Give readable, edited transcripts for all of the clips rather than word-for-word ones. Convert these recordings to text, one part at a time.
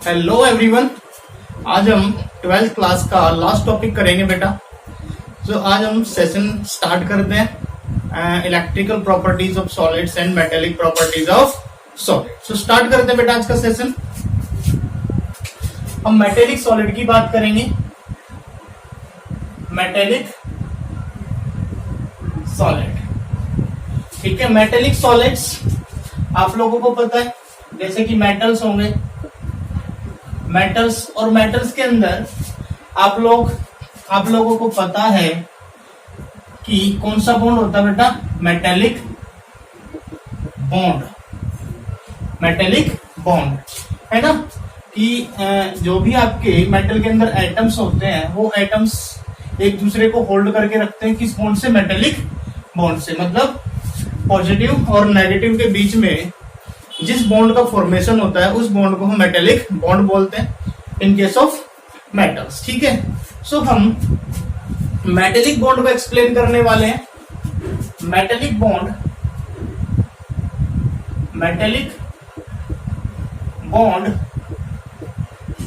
Hello everyone. आज हम 12th class का लास्ट टॉपिक करेंगे बेटा। आज हम सेशन स्टार्ट करते हैं electrical properties of solids and metallic properties of solid. Start करते हैं बेटा आज का सेशन। हम मेटेलिक सॉलिड की बात करेंगे। मेटेलिक सॉलिड, ठीक है। मेटेलिक सॉलिड्स आप लोगों को पता है, जैसे कि मेटल्स होंगे, मेटल्स और मेटल्स के अंदर आप लोगों को पता है कि कौन सा बॉन्ड होता है बेटा, मेटेलिक बॉन्ड। मेटेलिक बॉन्ड है ना, कि जो भी आपके मेटल के अंदर एटम्स होते हैं वो एटम्स एक दूसरे को होल्ड करके रखते हैं किस बॉन्ड से, मेटेलिक बॉन्ड से। मतलब पॉजिटिव और नेगेटिव के बीच में जिस बॉन्ड का फॉर्मेशन होता है उस बॉन्ड को हम मेटेलिक बॉन्ड बोलते हैं इन केस ऑफ मेटल्स, ठीक है। हम मेटेलिक बॉन्ड को एक्सप्लेन करने वाले हैं। Metallic bond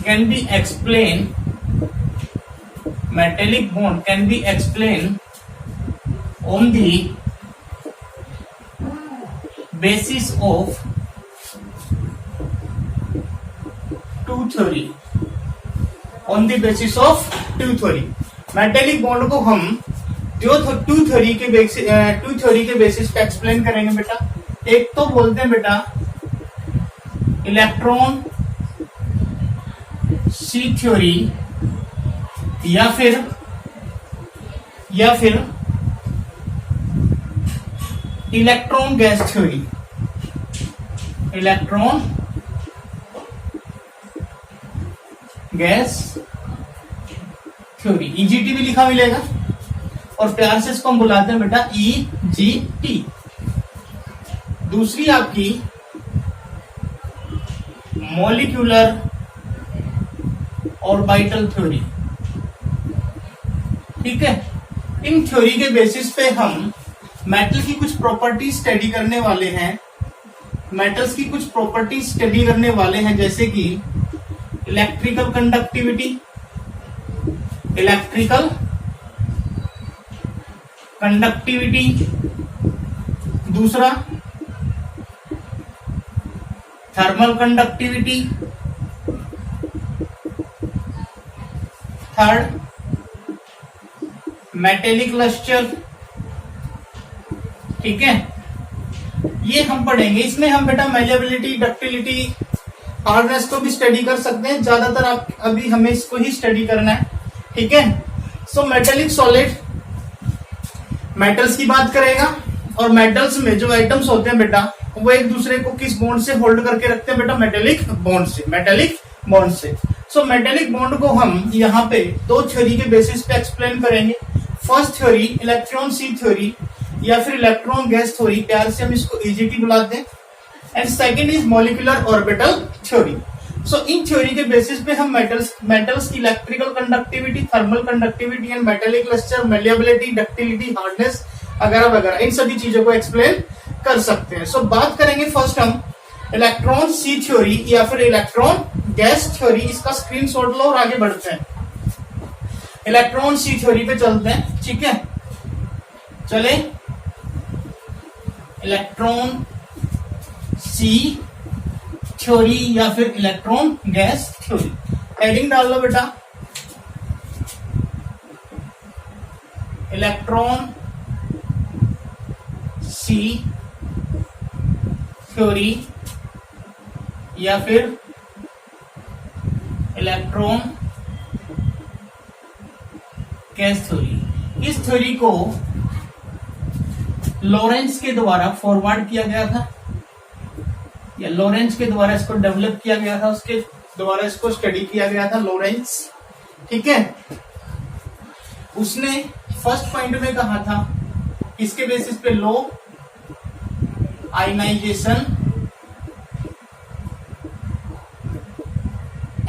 can be explain on the basis of two theory। Metallic bond को हम टू थ्योरी के बेसिस पे एक्सप्लेन करेंगे बेटा। एक तो बोलते हैं बेटा इलेक्ट्रॉन सी थ्योरी, या फिर electron gas theory. Electron gas theory, EGT भी लिखा मिलेगा और प्यार से इसको हम बुलाते हैं बेटा ईजीटी। दूसरी आपकी मॉलिक्यूलर ऑर्बिटल थ्योरी, ठीक है। इन थ्योरी के बेसिस पे हम मेटल की कुछ प्रॉपर्टी स्टडी करने वाले हैं। मेटल्स की कुछ प्रॉपर्टी स्टडी करने वाले हैं, जैसे कि इलेक्ट्रिकल कंडक्टिविटी, दूसरा thermal conductivity, third metallic lustre, ठीक है। ये हम पढ़ेंगे। इसमें हम बेटा मेलिएबिलिटी, डक्टिलिटी, हार्डनेस को भी स्टडी कर सकते हैं। ज्यादातर आप अभी हमें इसको ही स्टडी करना है, ठीक है। मेटेलिक सॉलिड मेटल्स की बात करेगा, और मेटल्स में जो आइटम्स होते हैं बेटा वो एक दूसरे को किस बॉन्ड से होल्ड करके रखते हैं बेटा, मेटेलिक बॉन्ड से। मेटेलिक बॉन्ड को हम यहाँ पे दो थ्योरी के बेसिस पे एक्सप्लेन करेंगे। First theory electron sea theory या फिर इलेक्ट्रॉन गैस थ्योरी, प्यार से हम इसको ईजीटी बुलाते हैं। And second is molecular orbital theory. इन थ्योरी के बेसिस पे हम मेटल्स की electrical conductivity, thermal conductivity and metallic lustre, malleability, ductility, hardness वगैरह वगैरह इन सभी चीजों को एक्सप्लेन कर सकते हैं। बात करेंगे फर्स्ट हम इलेक्ट्रॉन सी थ्योरी या फिर इलेक्ट्रॉन गैस थ्योरी। इसका स्क्रीनशॉट लो और आगे बढ़ते हैं। इलेक्ट्रॉन सी थ्योरी पे चलते हैं, ठीक है। चले इलेक्ट्रॉन सी थ्योरी या फिर इलेक्ट्रॉन गैस थ्योरी। हेडिंग डाल लो बेटा, इलेक्ट्रॉन सी थ्योरी या फिर इलेक्ट्रॉन गैस थ्योरी। इस थ्योरी को लॉरेंस के द्वारा फॉरवर्ड किया गया था, या लॉरेंस के द्वारा इसको डेवलप किया गया था, उसके द्वारा इसको स्टडी किया गया था लॉरेंस, ठीक है। उसने फर्स्ट पॉइंट में कहा था इसके बेसिस पे लो आयनाइजेशन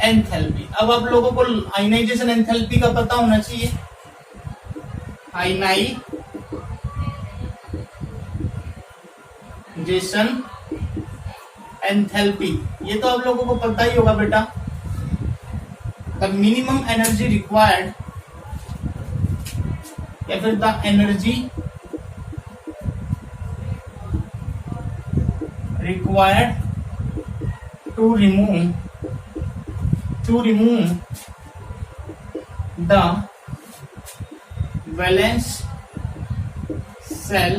एंथैल्पी। अब आप लोगों को आयनाइजेशन एंथैल्पी का पता होना चाहिए। आयनाइजेशन एंथैल्पी, ये तो आप लोगों को पता ही होगा बेटा। द मिनिमम एनर्जी रिक्वायर्ड या फिर the energy required to remove the valence shell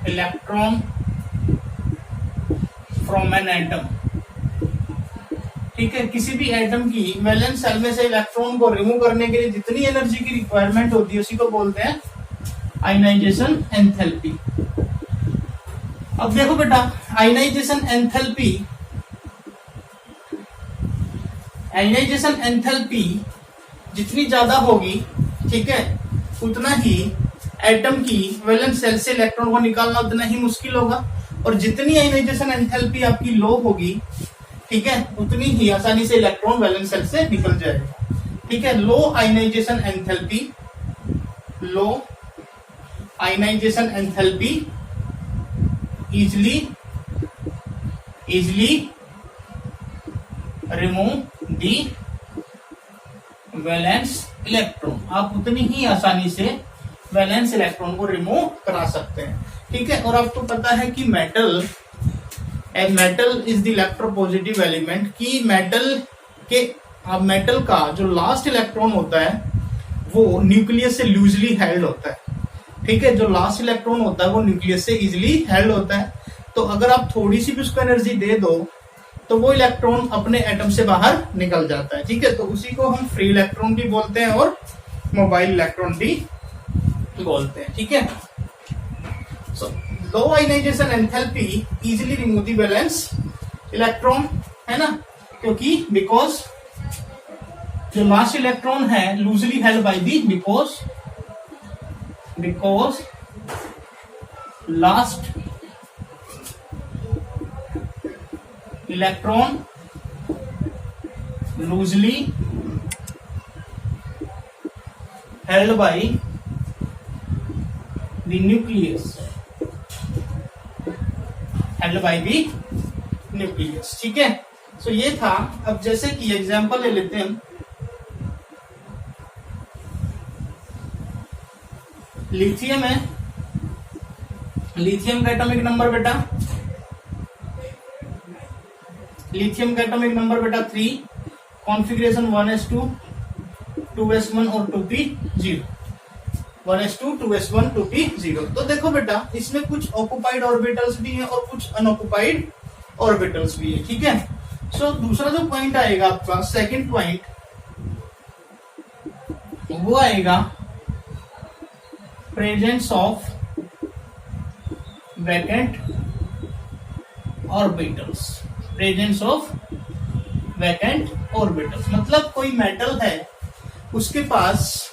electron from an atom. ठीक है, किसी भी एटम की वैलेंस सेल में से इलेक्ट्रॉन को रिमूव करने के लिए जितनी एनर्जी की रिक्वायरमेंट होती है उसी को बोलते हैं आयनाइजेशन एंथैल्पी। अब देखो बेटा, आयनाइजेशन एंथैल्पी जितनी ज्यादा होगी, ठीक है, उतना ही एटम की वैलेंस सेल से इलेक्ट्रॉन को निकालना उतना ही मुश्किल होगा, और जितनी आयनाइजेशन एंथैल्पी आपकी लो होगी, ठीक है, उतनी ही आसानी से इलेक्ट्रॉन वैलेंस सेल से निकल जाएगा। ठीक है, low ionization enthalpy easily remove the valence electron. आप उतनी ही आसानी से वैलेंस इलेक्ट्रॉन को रिमूव करा सकते हैं। ठीक है, और आपको पता है कि metal is the electropositive element, कि मेटल का जो लास्ट इलेक्ट्रॉन होता है वो न्यूक्लियस से लूजली हेल्ड होता है। ठीक है, जो लास्ट इलेक्ट्रॉन होता है वो न्यूक्लियस से इजिली हेल्ड होता है, तो अगर आप थोड़ी सी भी उसको एनर्जी दे दो तो वो इलेक्ट्रॉन अपने एटम से बाहर निकल जाता है। ठीक है, तो उसी को हम फ्री इलेक्ट्रॉन भी बोलते हैं और मोबाइल इलेक्ट्रॉन भी बोलते हैं। ठीक है, so low ionization enthalpy easily remove the valence electron, है ना, क्योंकि बिकॉज जो लास्ट इलेक्ट्रॉन है loosely held by the because last electron loosely held by the nucleus, ठीक है। सो ये था। अब जैसे कि एग्जांपल ले लेते हैं हम, लिथियम है, लिथियम का एटॉमिक नंबर बेटा, लिथियम का एटॉमिक नंबर बेटा 3, कॉन्फ़िगरेशन 1s2 2s1 और 2p0, 1s2 2s1 2p0। तो देखो बेटा, इसमें कुछ ऑक्युपाइड ऑर्बिटल्स भी हैं और कुछ अनऑक्युपाइड ऑर्बिटल्स भी है। ठीक है, सो दूसरा जो पॉइंट आएगा आपका, सेकंड पॉइंट, वो आएगा presence of vacant orbitals. Presence of vacant orbitals मतलब कोई मेटल है, उसके पास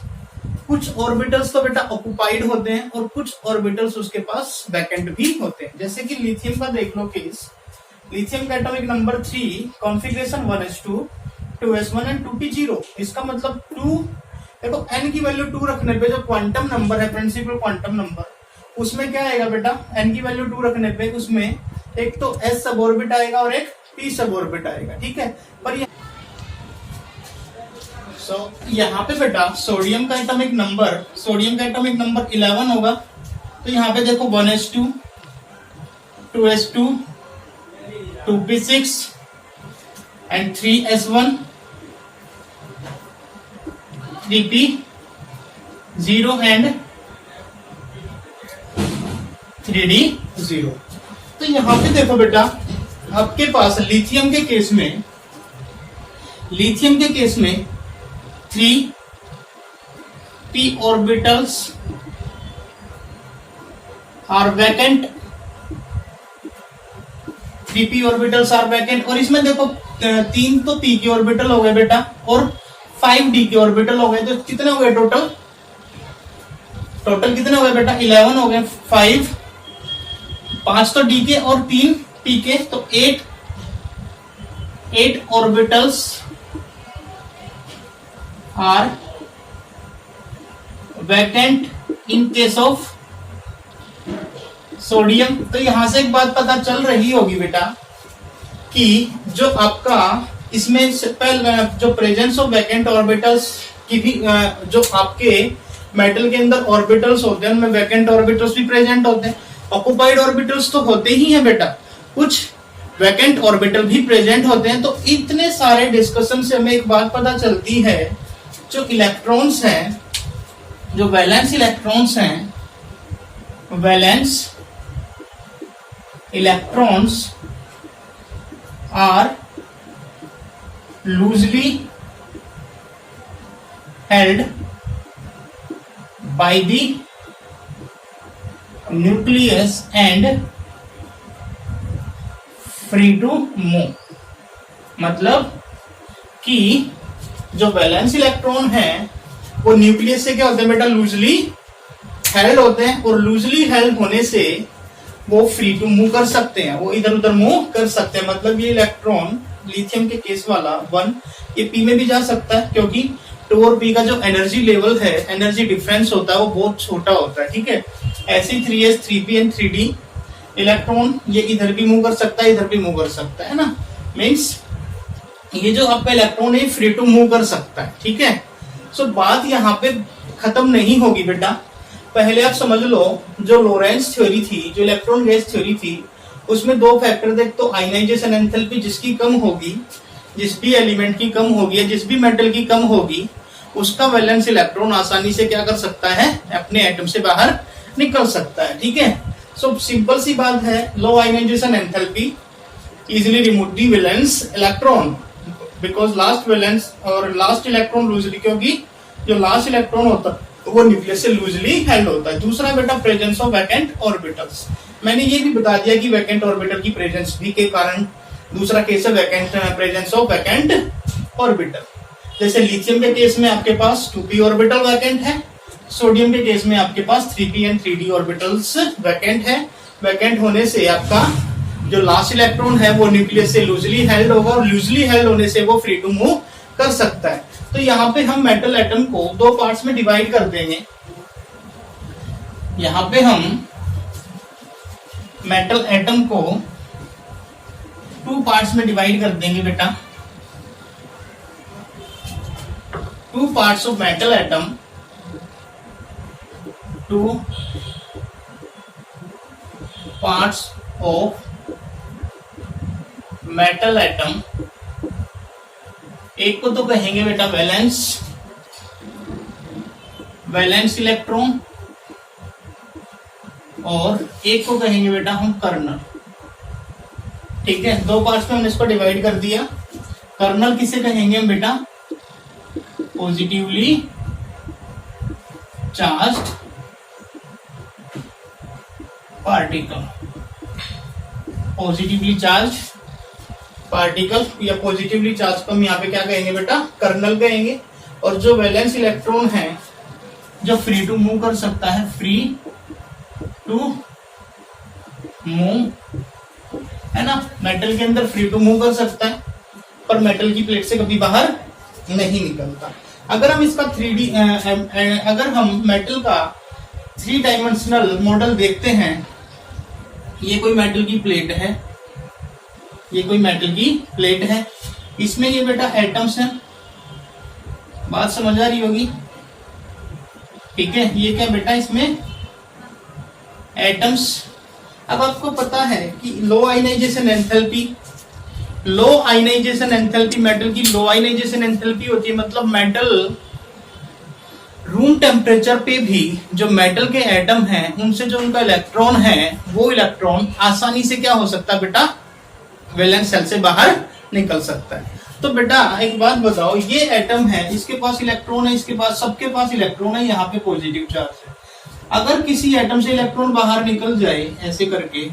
कुछ ऑर्बिटल्स तो बेटा ऑक्युपाइड होते हैं और कुछ ऑर्बिटल्स उसके पास वैकेंट भी होते हैं। जैसे कि लिथियम का देख लो केस, लिथियम का atomic number 3, configuration 1s2 2s1 and 2p0। इसका मतलब 2, देखो n की वैल्यू 2 रखने पे जो क्वांटम नंबर है, प्रिंसिपल क्वांटम नंबर, उसमें क्या आएगा बेटा, n की वैल्यू 2 रखने पे उसमें एक तो s सब ऑर्बिट आएगा और एक p सब ऑर्बिट आएगा। ठीक है, पर यहाँ पे बेटा सोडियम का एटॉमिक नंबर 11 होगा। तो यहाँ पे देखो 1s2 2s2 2p6 and 3s1 3p0 and 3d0। तो यहां पे देखो बेटा, आपके पास लिथियम के केस में 3p orbitals are vacant, 3p orbitals are vacant, और इसमें देखो 3 तो p के ऑर्बिटल हो गए बेटा और 5d के ऑर्बिटल हो गए। तो कितने हो गए टोटल कितने हो गए बेटा, 11 हो गए। 5 तो d के और 3 p के, तो 8 orbitals are vacant in case of sodium. तो यहां से एक बात पता चल रही होगी बेटा कि जो आपका इसमें पहले जो प्रेजेंस ऑफ वैकेंट ऑर्बिटल्स की भी जो आपके मेटल के अंदर ऑर्बिटल्स होते हैं उनमें वैकेंट ऑर्बिटल्स भी प्रेजेंट होते हैं। ऑक्युपाइड ऑर्बिटल्स तो होते ही हैं बेटा, कुछ वैकेंट ऑर्बिटल भी प्रेजेंट होते हैं। तो इतने सारे डिस्कशन से हमें एक बात पता चलती है, जो इलेक्ट्रॉन्स हैं, जो वैलेंस इलेक्ट्रॉन्स हैं, valence electrons are loosely held by the nucleus and free to move। मतलब कि जो वैलेंस इलेक्ट्रॉन है वो न्यूक्लियस से क्या होते हैं बेटा, लूजली हेल्ड होते हैं, और लूजली हेल्ड होने से वो फ्री टू मूव कर सकते हैं, वो इधर उधर मूव कर सकते हैं। मतलब ये इलेक्ट्रॉन लिथियम के केस वाला 1 ये पी में भी जा सकता है, क्योंकि 2 और पी का जो एनर्जी लेवल है, एनर्जी डिफरेंस होता है वो बहुत छोटा होता है, ठीक है। ऐसे 3s 3p and 3d electron ये इधर भी मूव कर सकता है, इधर भी मूव कर सकता है ना। मीन्स ये जो आपका इलेक्ट्रॉन है फ्री टू मूव कर सकता है, ठीक है। सो बात यहाँ पे खत्म नहीं होगी बेटा, पहले आप समझ लो जो लोरेंट्ज थ्योरी थी, जो इलेक्ट्रॉन गैस थ्योरी थी, उसमें 2 फैक्टर थे। तो आयनाइजेशन एंथैल्पी जिसकी कम होगी, जिस भी एलिमेंट की कम होगी या जिस भी मेटल की कम होगी, उसका वैलेंस इलेक्ट्रॉन आसानी से क्या कर सकता है, अपने एटम से बाहर निकल सकता है, ठीक है। सो सिंपल सी बात है, low ionization enthalpy easily remove the valence electron because last valence और लास्ट इलेक्ट्रॉन लूजली, क्योंकि जो लास्ट इलेक्ट्रॉन होता है वो न्यूक्लियस से लूजली हेल्ड होता है। दूसरा बेटा प्रेजेंस ऑफ वैकेंट ऑर्बिटल्स, मैंने ये भी बता दिया कि वैकेंट ऑर्बिटल की प्रेजेंस भी के कारण दूसरा केस है vacant presence of vacant orbital. जैसे लिथियम के केस में आपके पास 2p ऑर्बिटल वैकेंट है, सोडियम के केस में आपके पास 3p and 3d orbitals vacant है। वैकेंट होने से आपका जो लास्ट इलेक्ट्रॉन है वो न्यूक्लियस से लूजली हेल्ड होगा, और लूजली हेल्ड होने से वो फ्री टू मूव कर सकता है। तो यहाँ पे हम मेटल एटम को 2 पार्ट्स में डिवाइड कर देंगे। यहाँ पे हम मेटल एटम को 2 पार्ट्स में डिवाइड कर देंगे बेटा। 2 parts of metal atom, 2 parts of metal atom. एक को तो कहेंगे बेटा वैलेंस इलेक्ट्रॉन, और एक को कहेंगे बेटा हम कर्नल, ठीक है। 2 पार्ट्स में हमने इसको डिवाइड कर दिया। कर्नल किसे कहेंगे हम बेटा, positively charged particle, positively charge particle या पॉजिटिवली चार्ज को हम यहाँ पे क्या कहेंगे बेटा, कर्नल कहेंगे। और जो वैलेंस इलेक्ट्रॉन है जो फ्री टू मूव कर सकता है, फ्री टू मूव है ना, मेटल के अंदर फ्री टू मूव कर सकता है पर मेटल की प्लेट से कभी बाहर नहीं निकलता। अगर हम इसका 3D अगर हम मेटल का 3 डायमेंशनल मॉडल देखते हैं, ये कोई मेटल की प्लेट है, ये कोई मेटल की प्लेट है, इसमें ये बेटा एटम्स हैं, बात समझ आ रही होगी, ठीक है। ये क्या बेटा, इसमें एटम्स। अब आपको पता है कि लो आयनाइजेशन एंथैल्पी, लो आयनाइजेशन एंथैल्पी, मेटल की लो आयनाइजेशन एंथैल्पी होती है, मतलब मेटल रूम टेम्परेचर पे भी जो मेटल के एटम हैं उनसे जो उनका इलेक्ट्रॉन है वो इलेक्ट्रॉन आसानी से क्या हो सकता है बेटा, वैलेंस शेल से बाहर निकल सकता है। तो बेटा एक बात बताओ, ये एटम है, इसके पास इलेक्ट्रॉन है, इसके पास, सबके पास इलेक्ट्रॉन है, यहाँ पे पॉजिटिव चार्ज है। अगर किसी एटम से इलेक्ट्रॉन बाहर निकल जाए ऐसे करके,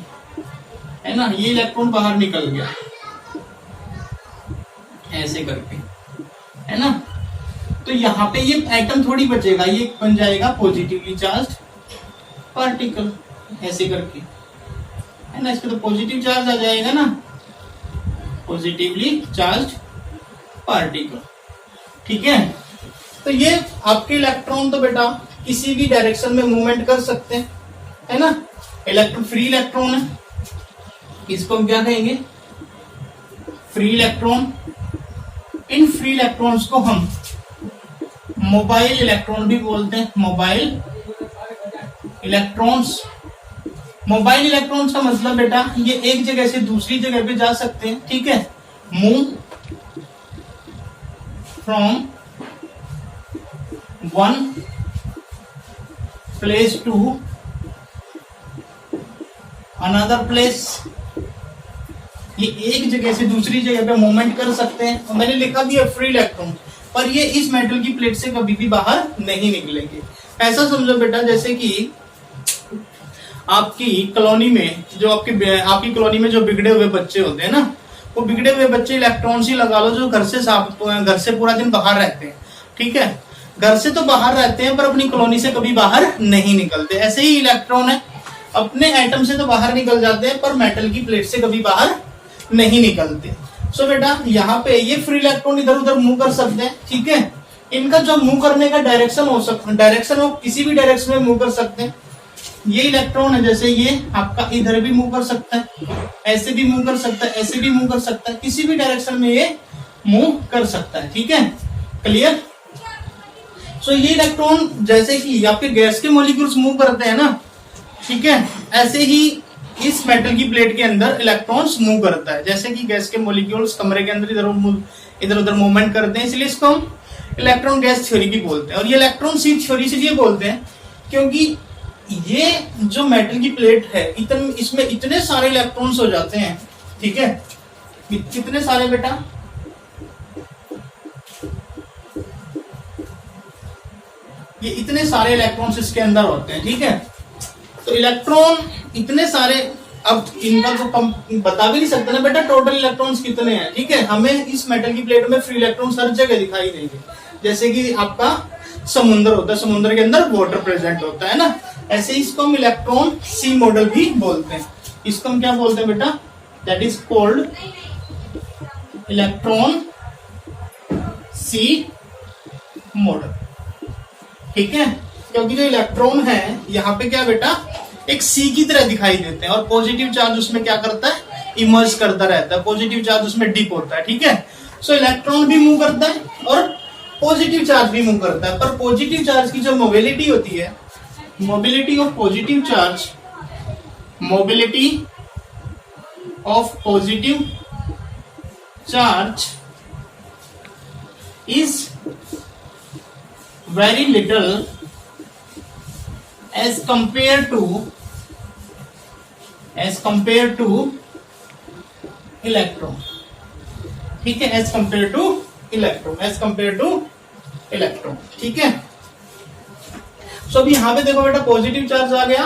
है ना, ये इलेक्ट्रॉन बाहर निकल गया ऐसे करके, है ना, तो यहाँ पे ये एटम थोड़ी बचेगा, ये बन जाएगा पॉजिटिवली चार्ज पार्टिकल ऐसे करके, है ना, इसको तो पॉजिटिव चार्ज आ जाएगा ना, पॉजिटिवली चार्ज पार्टिकल, ठीक है। तो ये आपके इलेक्ट्रॉन तो बेटा किसी भी डायरेक्शन में मूवमेंट कर सकते हैं, है ना, इलेक्ट्रॉन फ्री इलेक्ट्रॉन है, इसको हम क्या कहेंगे, free electron, in free electrons को हम मोबाइल इलेक्ट्रॉन भी बोलते हैं। मोबाइल इलेक्ट्रॉन्स, मोबाइल इलेक्ट्रॉन्स का मतलब बेटा ये एक जगह से दूसरी जगह पे जा सकते हैं, ठीक है। Move from one place to another place, ये एक जगह से दूसरी जगह पे मूवमेंट कर सकते हैं। और मैंने लिखा भी है फ्री इलेक्ट्रॉन, पर ये इस मेटल की प्लेट से कभी भी बाहर नहीं निकलेंगे। ऐसा समझो बेटा जैसे कि आपकी कॉलोनी में जो आपकी कॉलोनी में जो बिगड़े हुए बच्चे होते हैं ना, वो बिगड़े हुए बच्चे इलेक्ट्रॉन्स ही लगा लो जो घर से पूरा दिन बाहर रहते हैं, ठीक है। घर से तो बाहर रहते हैं पर अपनी कॉलोनी से कभी बाहर नहीं निकलते। ऐसे ही इलेक्ट्रॉन है, अपने एटम से तो बाहर निकल जाते हैं पर मेटल की प्लेट से कभी बाहर नहीं निकलते। सो बेटा यहाँ पे ये फ्री इलेक्ट्रॉन इधर उधर मूव कर सकते हैं, ठीक है। इनका जो मूव करने का डायरेक्शन हो सकता है, डायरेक्शन वो किसी भी डायरेक्शन में मूव कर सकते हैं। ये इलेक्ट्रॉन है जैसे ये आपका इधर भी मूव कर सकता है, ऐसे भी मूव कर सकता है, ऐसे भी मूव कर सकता है, किसी भी डायरेक्शन में ये मूव कर सकता है, ठीक है। क्लियर। सो ये इलेक्ट्रॉन जैसे कि आपके गैस के मॉलिक्यूल्स मूव करते हैं ना, ठीक है, ऐसे ही इस मेटल की प्लेट के अंदर इलेक्ट्रॉन्स मूव करता है। जैसे कि गैस के मॉलिक्यूल्स कमरे के अंदर इधर उधर मूवमेंट करते हैं, इसलिए इसको हम इलेक्ट्रॉन गैस थ्योरी भी बोलते हैं। और ये इलेक्ट्रॉन सीट थ्योरी से ये बोलते हैं क्योंकि ये जो मेटल की प्लेट है इसमें इतने सारे इलेक्ट्रॉन्स हो जाते हैं, ठीक है। कितने सारे बेटा, ये इतने सारे इलेक्ट्रॉन्स इसके अंदर होते हैं, ठीक है। तो इलेक्ट्रॉन इतने सारे, अब इनका तो कम बता भी नहीं सकते ना बेटा टोटल इलेक्ट्रॉन्स कितने हैं, ठीक है। हमें इस मेटल की प्लेट में फ्री इलेक्ट्रॉन्स हर जगह दिखाई देंगे। जैसे कि आपका समुद्र होता है, समुद्र के अंदर वाटर प्रेजेंट होता है ना, ऐसे इसको हम इलेक्ट्रॉन सी मॉडल भी बोलते हैं। इसको हम क्या बोलते हैं बेटा, that is called electron sea model, ठीक है। क्योंकि जो इलेक्ट्रॉन है यहाँ पे क्या बेटा एक सी की तरह दिखाई देते हैं और पॉजिटिव चार्ज उसमें क्या करता है, इमर्ज करता रहता है, पॉजिटिव चार्ज उसमें डिप होता है, ठीक है। सो इलेक्ट्रॉन भी मूव करता है और पॉजिटिव चार्ज भी मूव करता है, पर पॉजिटिव चार्ज की जो मोबिलिटी होती है, mobility of positive charge, mobility of positive charge is very little as compared to electron, ठीक है, as compared to electron, ठीक है। सो अब यहाँ पे देखो बेटा पॉजिटिव चार्ज आ गया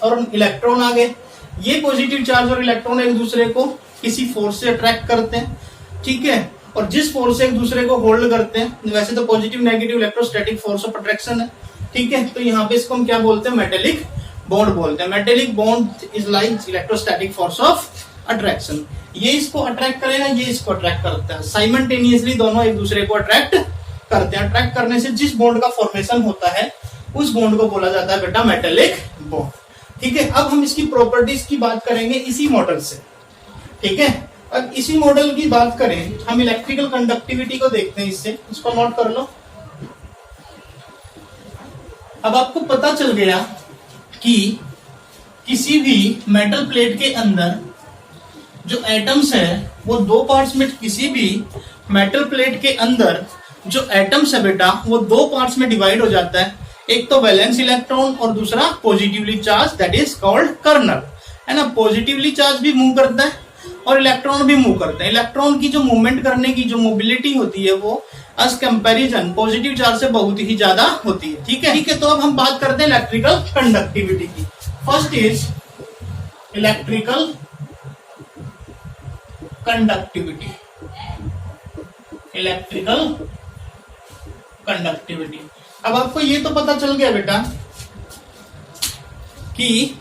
और इलेक्ट्रॉन आ गए। ये पॉजिटिव चार्ज और इलेक्ट्रॉन एक दूसरे को किसी फोर्स से अट्रैक्ट करते हैं, ठीक है। और जिस फोर्स से एक दूसरे को होल्ड करते हैं, वैसे तो positive negative electrostatic force of attraction है, ठीक है। तो यहाँ पे इसको हम क्या बोलते हैं, मेटेलिक बॉन्ड बोलते हैं। Metallic bond is like electrostatic force of attraction. ये इसको अट्रैक्ट करेगा, ये इसको अट्रैक्ट करता है, साइमल्टेनियसली दोनों एक दूसरे को अट्रैक्ट करते हैं। अट्रैक्ट करने से जिस बॉन्ड का फॉर्मेशन होता है उस बॉन्ड को बोला जाता है बेटा मेटेलिक बॉन्ड, ठीक है। अब हम इसकी प्रॉपर्टीज की बात करेंगे इसी मॉडल से, ठीक है। अब इसी मॉडल की बात करें, हम इलेक्ट्रिकल कंडक्टिविटी को देखते हैं इससे, इसको नोट कर लो। अब आपको पता चल गया कि किसी भी मेटल प्लेट के अंदर जो एटम्स है वो दो पार्ट्स में, किसी भी मेटल प्लेट के अंदर जो एटम्स है बेटा वो दो पार्ट्स में डिवाइड हो जाता है। एक तो वैलेंस इलेक्ट्रॉन और दूसरा positively charge, that is called kernel, है ना। पॉजिटिवली चार्ज भी मूव करता है और इलेक्ट्रॉन भी मूव करते हैं। इलेक्ट्रॉन की जो मूवमेंट करने की जो मोबिलिटी होती है वो एज कंपैरिजन पॉजिटिव चार्ज से बहुत ही ज्यादा होती है, ठीक है। ठीक है, तो अब हम बात करते हैं इलेक्ट्रिकल कंडक्टिविटी की। First is electrical conductivity, electrical conductivity. अब आपको ये तो पता चल गया बेटा कि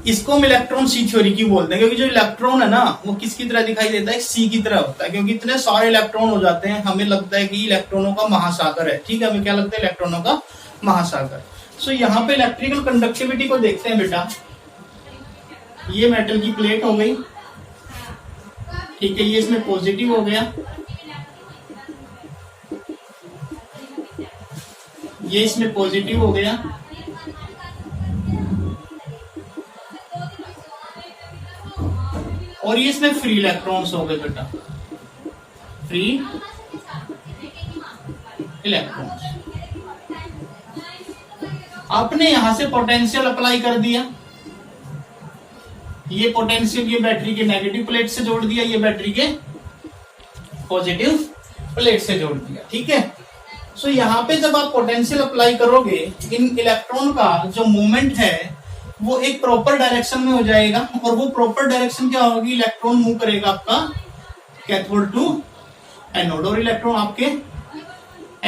इसको हम इलेक्ट्रॉन सी थ्योरी की बोलते हैं, क्योंकि जो इलेक्ट्रॉन है ना वो किसकी तरह दिखाई देता है, सी की तरह होता है। क्योंकि इतने सारे इलेक्ट्रॉन हो जाते हैं, हमें लगता है कि इलेक्ट्रॉनों का महासागर है, ठीक है। हमें क्या लगता है, इलेक्ट्रॉनों का महासागर। सो यहाँ पे इलेक्ट्रिकल कंडक्टिविटी को देखते हैं बेटा। ये मेटल की प्लेट हो गई, ठीक है, ये इसमें पॉजिटिव हो गया, ये इसमें पॉजिटिव हो गया, और ये इसमें फ्री इलेक्ट्रॉन्स हो गए बेटा, फ्री इलेक्ट्रॉन्स। आपने यहां से पोटेंशियल अप्लाई कर दिया, ये पोटेंशियल ये बैटरी के नेगेटिव प्लेट से जोड़ दिया, ये बैटरी के पॉजिटिव प्लेट से जोड़ दिया, ठीक है। सो यहाँ पे जब आप पोटेंशियल अप्लाई करोगे, इन इलेक्ट्रॉन का जो मूवमेंट है वो एक प्रॉपर डायरेक्शन में हो जाएगा, और वो प्रॉपर डायरेक्शन क्या होगी, इलेक्ट्रॉन मूव करेगा आपका कैथोड टू एनोड, और इलेक्ट्रॉन आपके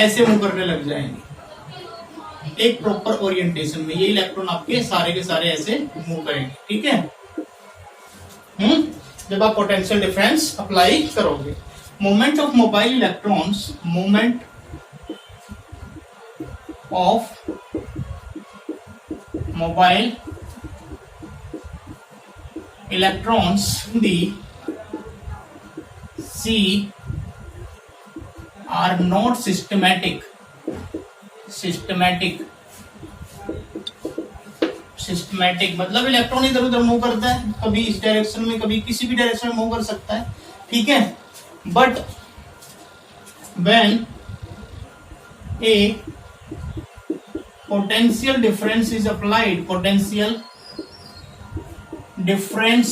ऐसे मूव करने लग जाएंगे एक प्रॉपर ओरिएंटेशन में, ये इलेक्ट्रॉन आपके सारे के सारे ऐसे मूव करेंगे, ठीक है। जब आप पोटेंशियल डिफरेंस अप्लाई करोगे, movement of mobile electrons, movement of mobile electrons D C are not systematic मतलब इलेक्ट्रॉन इधर उधर मूव करता है, कभी इस डायरेक्शन में कभी किसी भी डायरेक्शन में मूव कर सकता है, ठीक है। But when A potential difference is applied, potential difference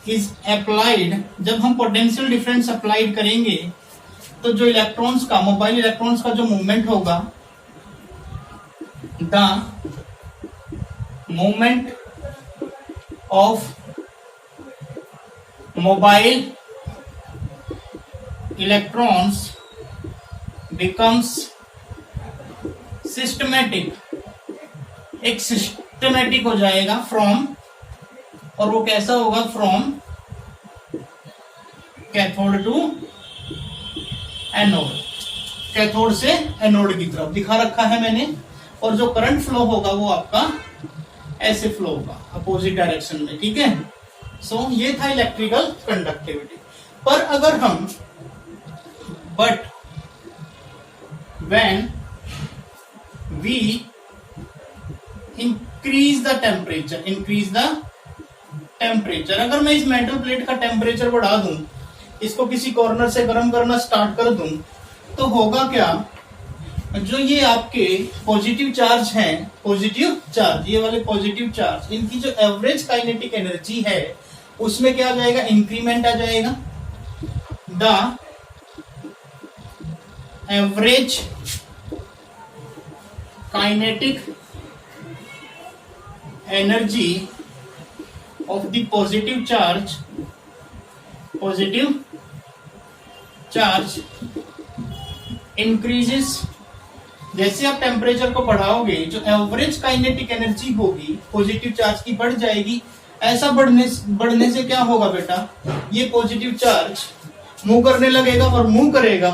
is applied, जब हम पोटेंशियल डिफरेंस अप्लाइड करेंगे तो जो इलेक्ट्रॉन्स का, मोबाइल इलेक्ट्रॉन्स का जो मूवमेंट होगा, the movement of mobile electrons becomes systematic, एक सिस्टमैटिक हो जाएगा फ्रॉम, और वो कैसा होगा, from cathode to anode, cathode से एनोड की तरफ दिखा रखा है मैंने, और जो करंट फ्लो होगा वो आपका ऐसे फ्लो होगा अपोजिट डायरेक्शन में, ठीक है। सो ये था इलेक्ट्रिकल कंडक्टिविटी। पर अगर हम but when we increase the temperature, अगर मैं इस मेटल प्लेट का टेम्परेचर बढ़ा दूं, इसको किसी कॉर्नर से गर्म करना स्टार्ट कर दूं, तो होगा क्या, जो ये आपके पॉजिटिव चार्ज हैं, पॉजिटिव चार्ज, ये वाले पॉजिटिव चार्ज, इनकी जो एवरेज काइनेटिक एनर्जी है उसमें क्या आ जाएगा, इंक्रीमेंट आ जाएगा। The average kinetic energy of the positive charge increases, जैसे आप टेम्परेचर को बढ़ाओगे जो एवरेज काइनेटिक एनर्जी होगी पॉजिटिव चार्ज की बढ़ जाएगी। ऐसा बढ़ने से क्या होगा बेटा, ये पॉजिटिव चार्ज मूव करने लगेगा, और मूव करेगा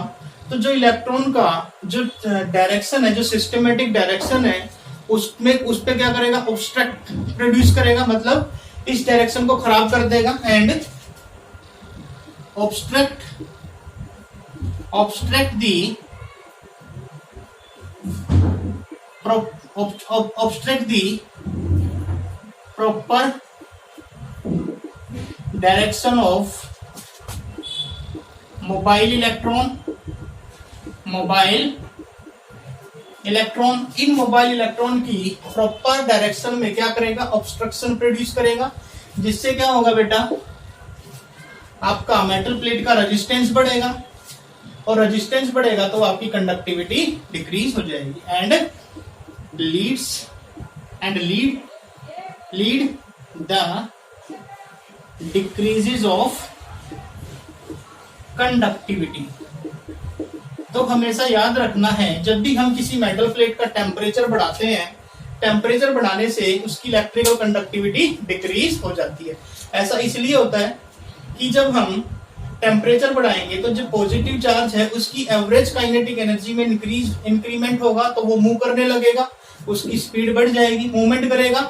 तो जो इलेक्ट्रॉन का जो डायरेक्शन है, जो सिस्टमेटिक डायरेक्शन है, उसमें उस पे क्या करेगा, ऑब्स्ट्रक्ट प्रोड्यूस करेगा, मतलब इस डायरेक्शन को खराब कर देगा, and obstruct the proper direction of mobile electron, in mobile electron की प्रॉपर डायरेक्शन में क्या करेगा, ऑब्स्ट्रक्शन प्रोड्यूस करेगा, जिससे क्या होगा बेटा, आपका मेटल प्लेट का रेजिस्टेंस बढ़ेगा, और रेजिस्टेंस बढ़ेगा तो आपकी कंडक्टिविटी डिक्रीज हो जाएगी, and lead the decreases of conductivity. तो हमेशा याद रखना है, जब भी हम किसी मेटल प्लेट का टेम्परेचर बढ़ाते हैं, टेम्परेचर बढ़ाने से उसकी इलेक्ट्रिकल कंडक्टिविटी डिक्रीज हो जाती है। ऐसा इसलिए होता है कि जब हम टेम्परेचर बढ़ाएंगे तो जो पॉजिटिव चार्ज है उसकी एवरेज काइनेटिक एनर्जी में इंक्रीमेंट होगा, तो वो मूव करने लगेगा, उसकी स्पीड बढ़ जाएगी, मूवमेंट करेगा,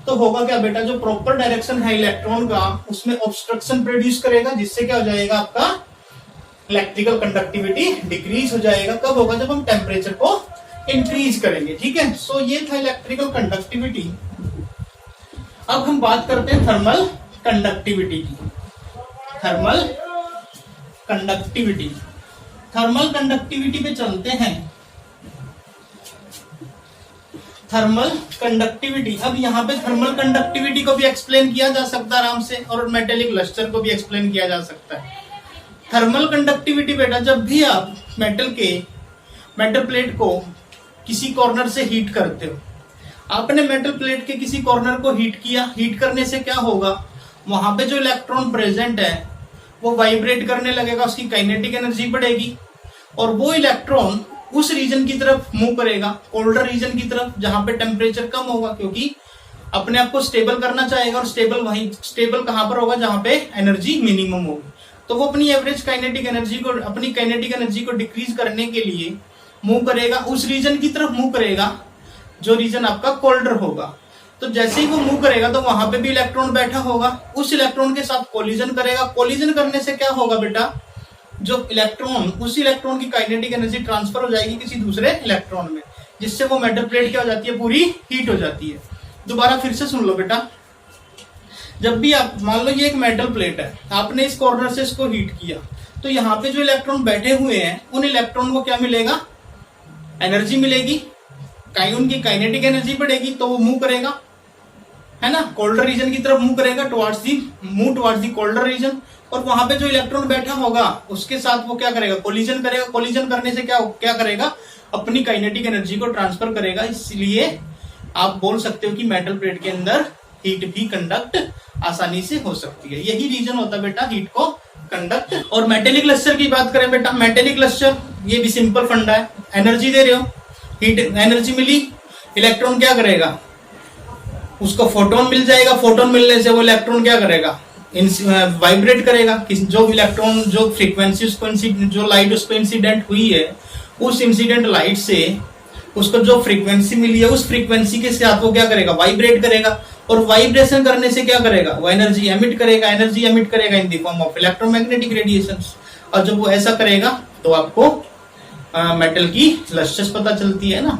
तो होगा क्या बेटा, जो प्रॉपर डायरेक्शन है इलेक्ट्रॉन का उसमें ऑब्स्ट्रक्शन प्रोड्यूस करेगा, जिससे क्या हो जाएगा आपका इलेक्ट्रिकल कंडक्टिविटी डिक्रीज हो जाएगा। कब होगा, जब हम टेम्परेचर को इंक्रीज करेंगे। ठीक है, सो ये था इलेक्ट्रिकल कंडक्टिविटी। अब हम बात करते हैं थर्मल कंडक्टिविटी की। थर्मल कंडक्टिविटी, थर्मल कंडक्टिविटी पे चलते हैं। थर्मल कंडक्टिविटी, अब यहाँ पे थर्मल कंडक्टिविटी को भी एक्सप्लेन किया जा सकता है आराम से, और मेटेलिक लस्टर को भी एक्सप्लेन किया जा सकता है। थर्मल कंडक्टिविटी बेटा, जब भी आप मेटल प्लेट को किसी कॉर्नर से हीट करते हो, आपने मेटल प्लेट के किसी कॉर्नर को हीट किया, हीट करने से क्या होगा, वहां पे जो इलेक्ट्रॉन प्रेजेंट है वो वाइब्रेट करने लगेगा, उसकी काइनेटिक एनर्जी बढ़ेगी, और वो इलेक्ट्रॉन उस रीजन की तरफ मूव करेगा, कोल्डर रीजन की तरफ, जहां पे टेम्परेचर कम होगा, क्योंकि अपने आप को स्टेबल करना चाहेगा, और स्टेबल कहां पर होगा, जहां पे एनर्जी मिनिमम होगी। तो वो अपनी एवरेज काइनेटिक एनर्जी को डिक्रीज करने के लिए मूव करेगा, उस रीजन की तरफ मूव करेगा जो रीजन आपका कोल्डर होगा। तो जैसे ही वो मूव करेगा तो वहां पे भी इलेक्ट्रॉन बैठा होगा, उस इलेक्ट्रॉन के साथ कोलिजन करेगा। कोलिजन करने से क्या होगा बेटा, जो इलेक्ट्रॉन, उस इलेक्ट्रॉन की काइनेटिक एनर्जी ट्रांसफर हो जाएगी किसी दूसरे इलेक्ट्रॉन में, जिससे वो मेटल प्लेट क्या हो जाती है, पूरी हीट हो जाती है। दोबारा फिर से सुन लो बेटा, जब भी आप मान लो ये एक मेटल प्लेट है, आपने इस कॉर्नर से इसको हीट किया, तो यहाँ पे जो इलेक्ट्रॉन बैठे हुए हैं उन इलेक्ट्रॉन को क्या मिलेगा, एनर्जी मिलेगी, उनकी काइनेटिक एनर्जी बढ़ेगी, तो वो मूव करेगा, है ना, कोल्डर रीजन की तरफ मूव करेगा, टुवर्ड्स दी कोल्डर रीजन। और वहां पे जो इलेक्ट्रॉन बैठा होगा उसके साथ वो क्या करेगा, कोलिजन करेगा। कोलिजन करने से क्या करेगा, अपनी काइनेटिक एनर्जी को ट्रांसफर करेगा। इसलिए आप बोल सकते हो कि मेटल प्लेट के अंदर हीट भी कंडक्ट आसानी से हो सकती है। यही रीजन होता है बेटा हीट को कंडक्ट। और मेटेलिक लस्टर की बात करें बेटा, मेटेलिक लस्टर ये भी सिंपल फंडा है, एनर्जी दे रहे हो, हीट एनर्जी मिली, इलेक्ट्रॉन क्या करेगा, उसको फोटोन मिल जाएगा, फोटोन मिलने से वो इलेक्ट्रॉन क्या करेगा, वाइब्रेट करेगा। जो इलेक्ट्रॉन, जो फ्रीक्वेंसी उसको, जो लाइट उसको इंसिडेंट हुई है, उस इंसिडेंट लाइट से उसको जो फ्रीक्वेंसी मिली है, उस फ्रीक्वेंसी के साथ वो क्या करेगा, वाइब्रेट करेगा, और वाइब्रेशन करने से क्या करेगा, वो एनर्जी एमिट करेगा in the form of electromagnetic radiations. और जब वो ऐसा करेगा तो आपको मेटल की लस्टर्स पता चलती है ना,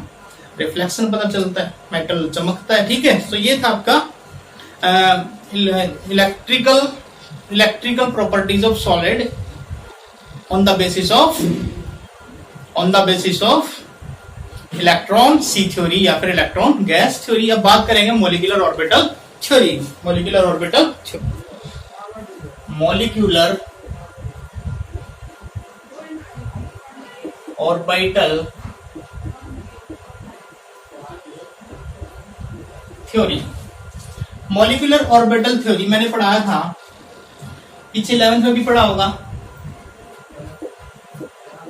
रिफ्लेक्शन पता चलता है, मेटल चमकता है। ठीक है, तो ये था आपका electrical properties of solid on the basis of electron sea theory या फिर इलेक्ट्रॉन गैस थ्योरी। अब बात करेंगे molecular orbital theory. Molecular orbital theory. Molecular orbital theory मैंने पढ़ाया था, पीछे 11th में भी पढ़ा होगा,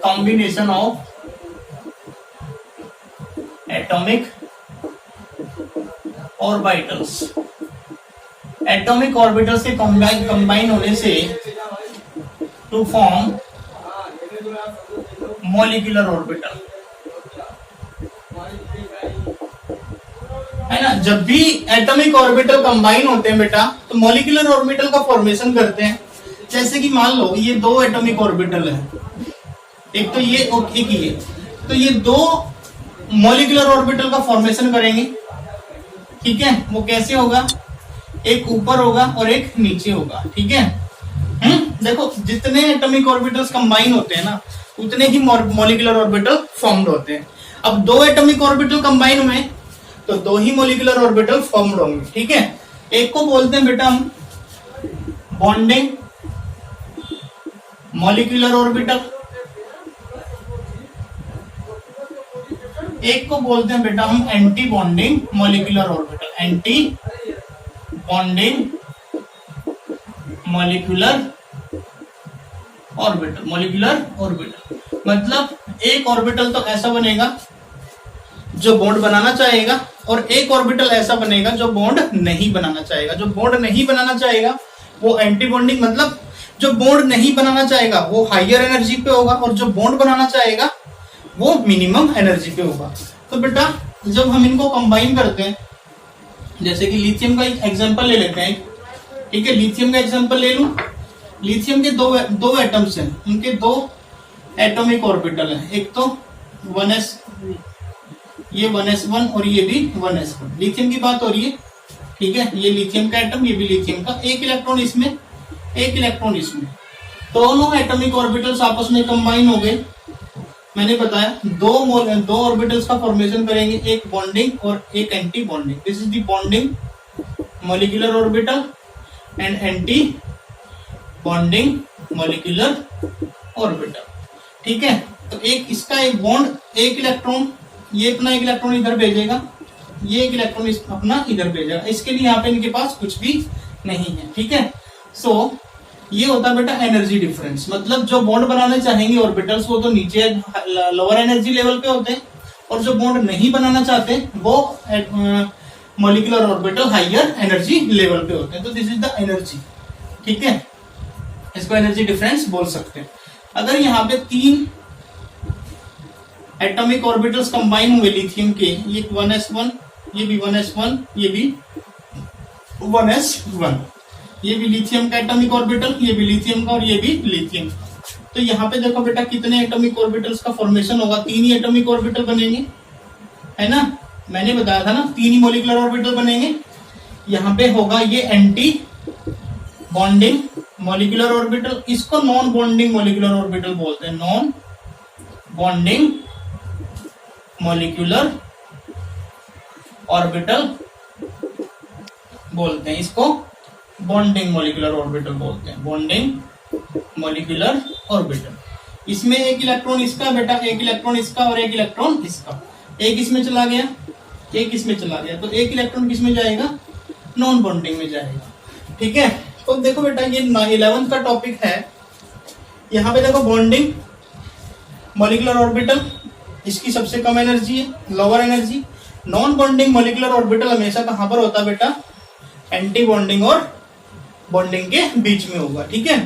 combination of atomic orbitals. Atomic orbitals के कंबाइन होने से टू फॉर्म मॉलिक्यूलर ऑर्बिटल, है ना। जब भी एटॉमिक ऑर्बिटल कंबाइन होते हैं बेटा, तो मॉलिक्यूलर ऑर्बिटल का फॉर्मेशन करते हैं। जैसे कि मान लो ये दो एटॉमिक ऑर्बिटल है, एक तो ये और एक ये, तो ये दो मॉलिक्यूलर ऑर्बिटल का फॉर्मेशन करेंगे। ठीक है, वो कैसे होगा, एक ऊपर होगा और एक नीचे होगा। ठीक है, देखो जितने एटॉमिक ऑर्बिटल्स कंबाइन होते हैं ना, उतने ही मॉलिक्यूलर ऑर्बिटल फॉर्म्ड होते हैं। अब दो एटॉमिक ऑर्बिटल कंबाइन हुए तो दो ही मॉलिक्यूलर ऑर्बिटल फॉर्म्ड होंगे। ठीक है, एक को बोलते हैं बेटा हम बॉन्डिंग मॉलिक्यूलर ऑर्बिटल, एक को बोलते हैं बेटा हम anti bonding molecular orbital. Anti bonding molecular orbital मतलब एक ऑर्बिटल तो ऐसा बनेगा जो बॉन्ड बनाना चाहेगा, और एक ऑर्बिटल ऐसा बनेगा जो बॉन्ड नहीं बनाना चाहेगा। जो बॉन्ड नहीं बनाना चाहेगा वो एंटी बॉन्डिंग, मतलब जो बॉन्ड नहीं बनाना चाहेगा वो हायर एनर्जी पे होगा, और जो बॉन्ड बनाना चाहेगा वो मिनिमम एनर्जी पे होगा। तो बेटा जब हम इनको कंबाइन करते हैं, जैसे कि लिथियम का एक एग्जांपल ले लेते हैं, ठीक है। लिथियम का एग्जांपल ले लूं। लिथियम के दो एटम्स हैं, उनके दो एटॉमिक ऑर्बिटल हैं, एक तो 1s, ये 1s1 और ये भी 1s1। लिथियम की बात हो रही है, ठीक है। ये लिथियम का एटम, ये भी लिथियम का, एक इलेक्ट्रॉन इसमें, एक इलेक्ट्रॉन इसमें, दोनों एटॉमिक ऑर्बिटल्स आपस में कंबाइन हो गए। मैंने बताया दो ऑर्बिटल्स का फॉर्मेशन करेंगे, एक बॉन्डिंग और एक anti bonding. This is the bonding molecular orbital and anti bonding molecular orbital, ठीक है। तो एक इसका एक बॉन्ड, एक इलेक्ट्रॉन, ये अपना एक इलेक्ट्रॉन इधर भेजेगा, ये एक इलेक्ट्रॉन अपना इधर भेजेगा। इसके लिए यहाँ पे इनके पास कुछ भी नहीं है, ठीक है। सो ये होता है बेटा एनर्जी डिफरेंस, मतलब जो बॉन्ड बनाने चाहेंगे ऑर्बिटल्स वो तो नीचे लोअर एनर्जी लेवल पे होते हैं, और जो बॉन्ड नहीं बनाना चाहते वो molecular orbital higher energy level पे होते हैं। तो दिस इज द एनर्जी, ठीक है। इसको एनर्जी डिफरेंस बोल सकते हैं। अगर यहाँ पे 3 एटॉमिक ऑर्बिटल्स कंबाइन हुए लिथियम के, ये 1s1, ये भी 1s1, ये भी 1s1, ये भी लिथियम का एटॉमिक ऑर्बिटल, ये भी लिथियम का और ये भी लिथियम का। तो यहाँ पे देखो बेटा कितने एटॉमिक ऑर्बिटल्स का फॉर्मेशन होगा, 3 ही एटॉमिक ऑर्बिटल बनेंगे, है ना। मैंने बताया था ना 3 ही मॉलिक्यूलर ऑर्बिटल बनेंगे। यहाँ पे होगा ये एंटी बॉन्डिंग मॉलिक्यूलर ऑर्बिटल, इसको नॉन बॉन्डिंग मॉलिक्यूलर ऑर्बिटल बोलते हैं, नॉन बॉन्डिंग मॉलिक्यूलर ऑर्बिटल बोलते हैं, इसको बॉन्डिंग मॉलिक्यूलर ऑर्बिटल बोलते हैं, बॉन्डिंग मॉलिक्यूलर ऑर्बिटल। इसमें एक इलेक्ट्रॉन इसका बेटा, एक इलेक्ट्रॉन इसका और एक इलेक्ट्रॉन इसका, एक इसमें चला गया, एक इसमें चला गया, तो एक इलेक्ट्रॉन किस में जाएगा, नॉन बॉन्डिंग में जाएगा, ठीक है। तो देखो बेटा ये 11th का टॉपिक है। यहाँ पे देखो बॉन्डिंग मॉलिक्यूलर ऑर्बिटल, इसकी सबसे कम एनर्जी है, lower energy. Non bonding molecular orbital हमेशा कहां पर होता है बेटा, एंटी बॉन्डिंग और बॉन्डिंग के बीच में होगा, ठीक है,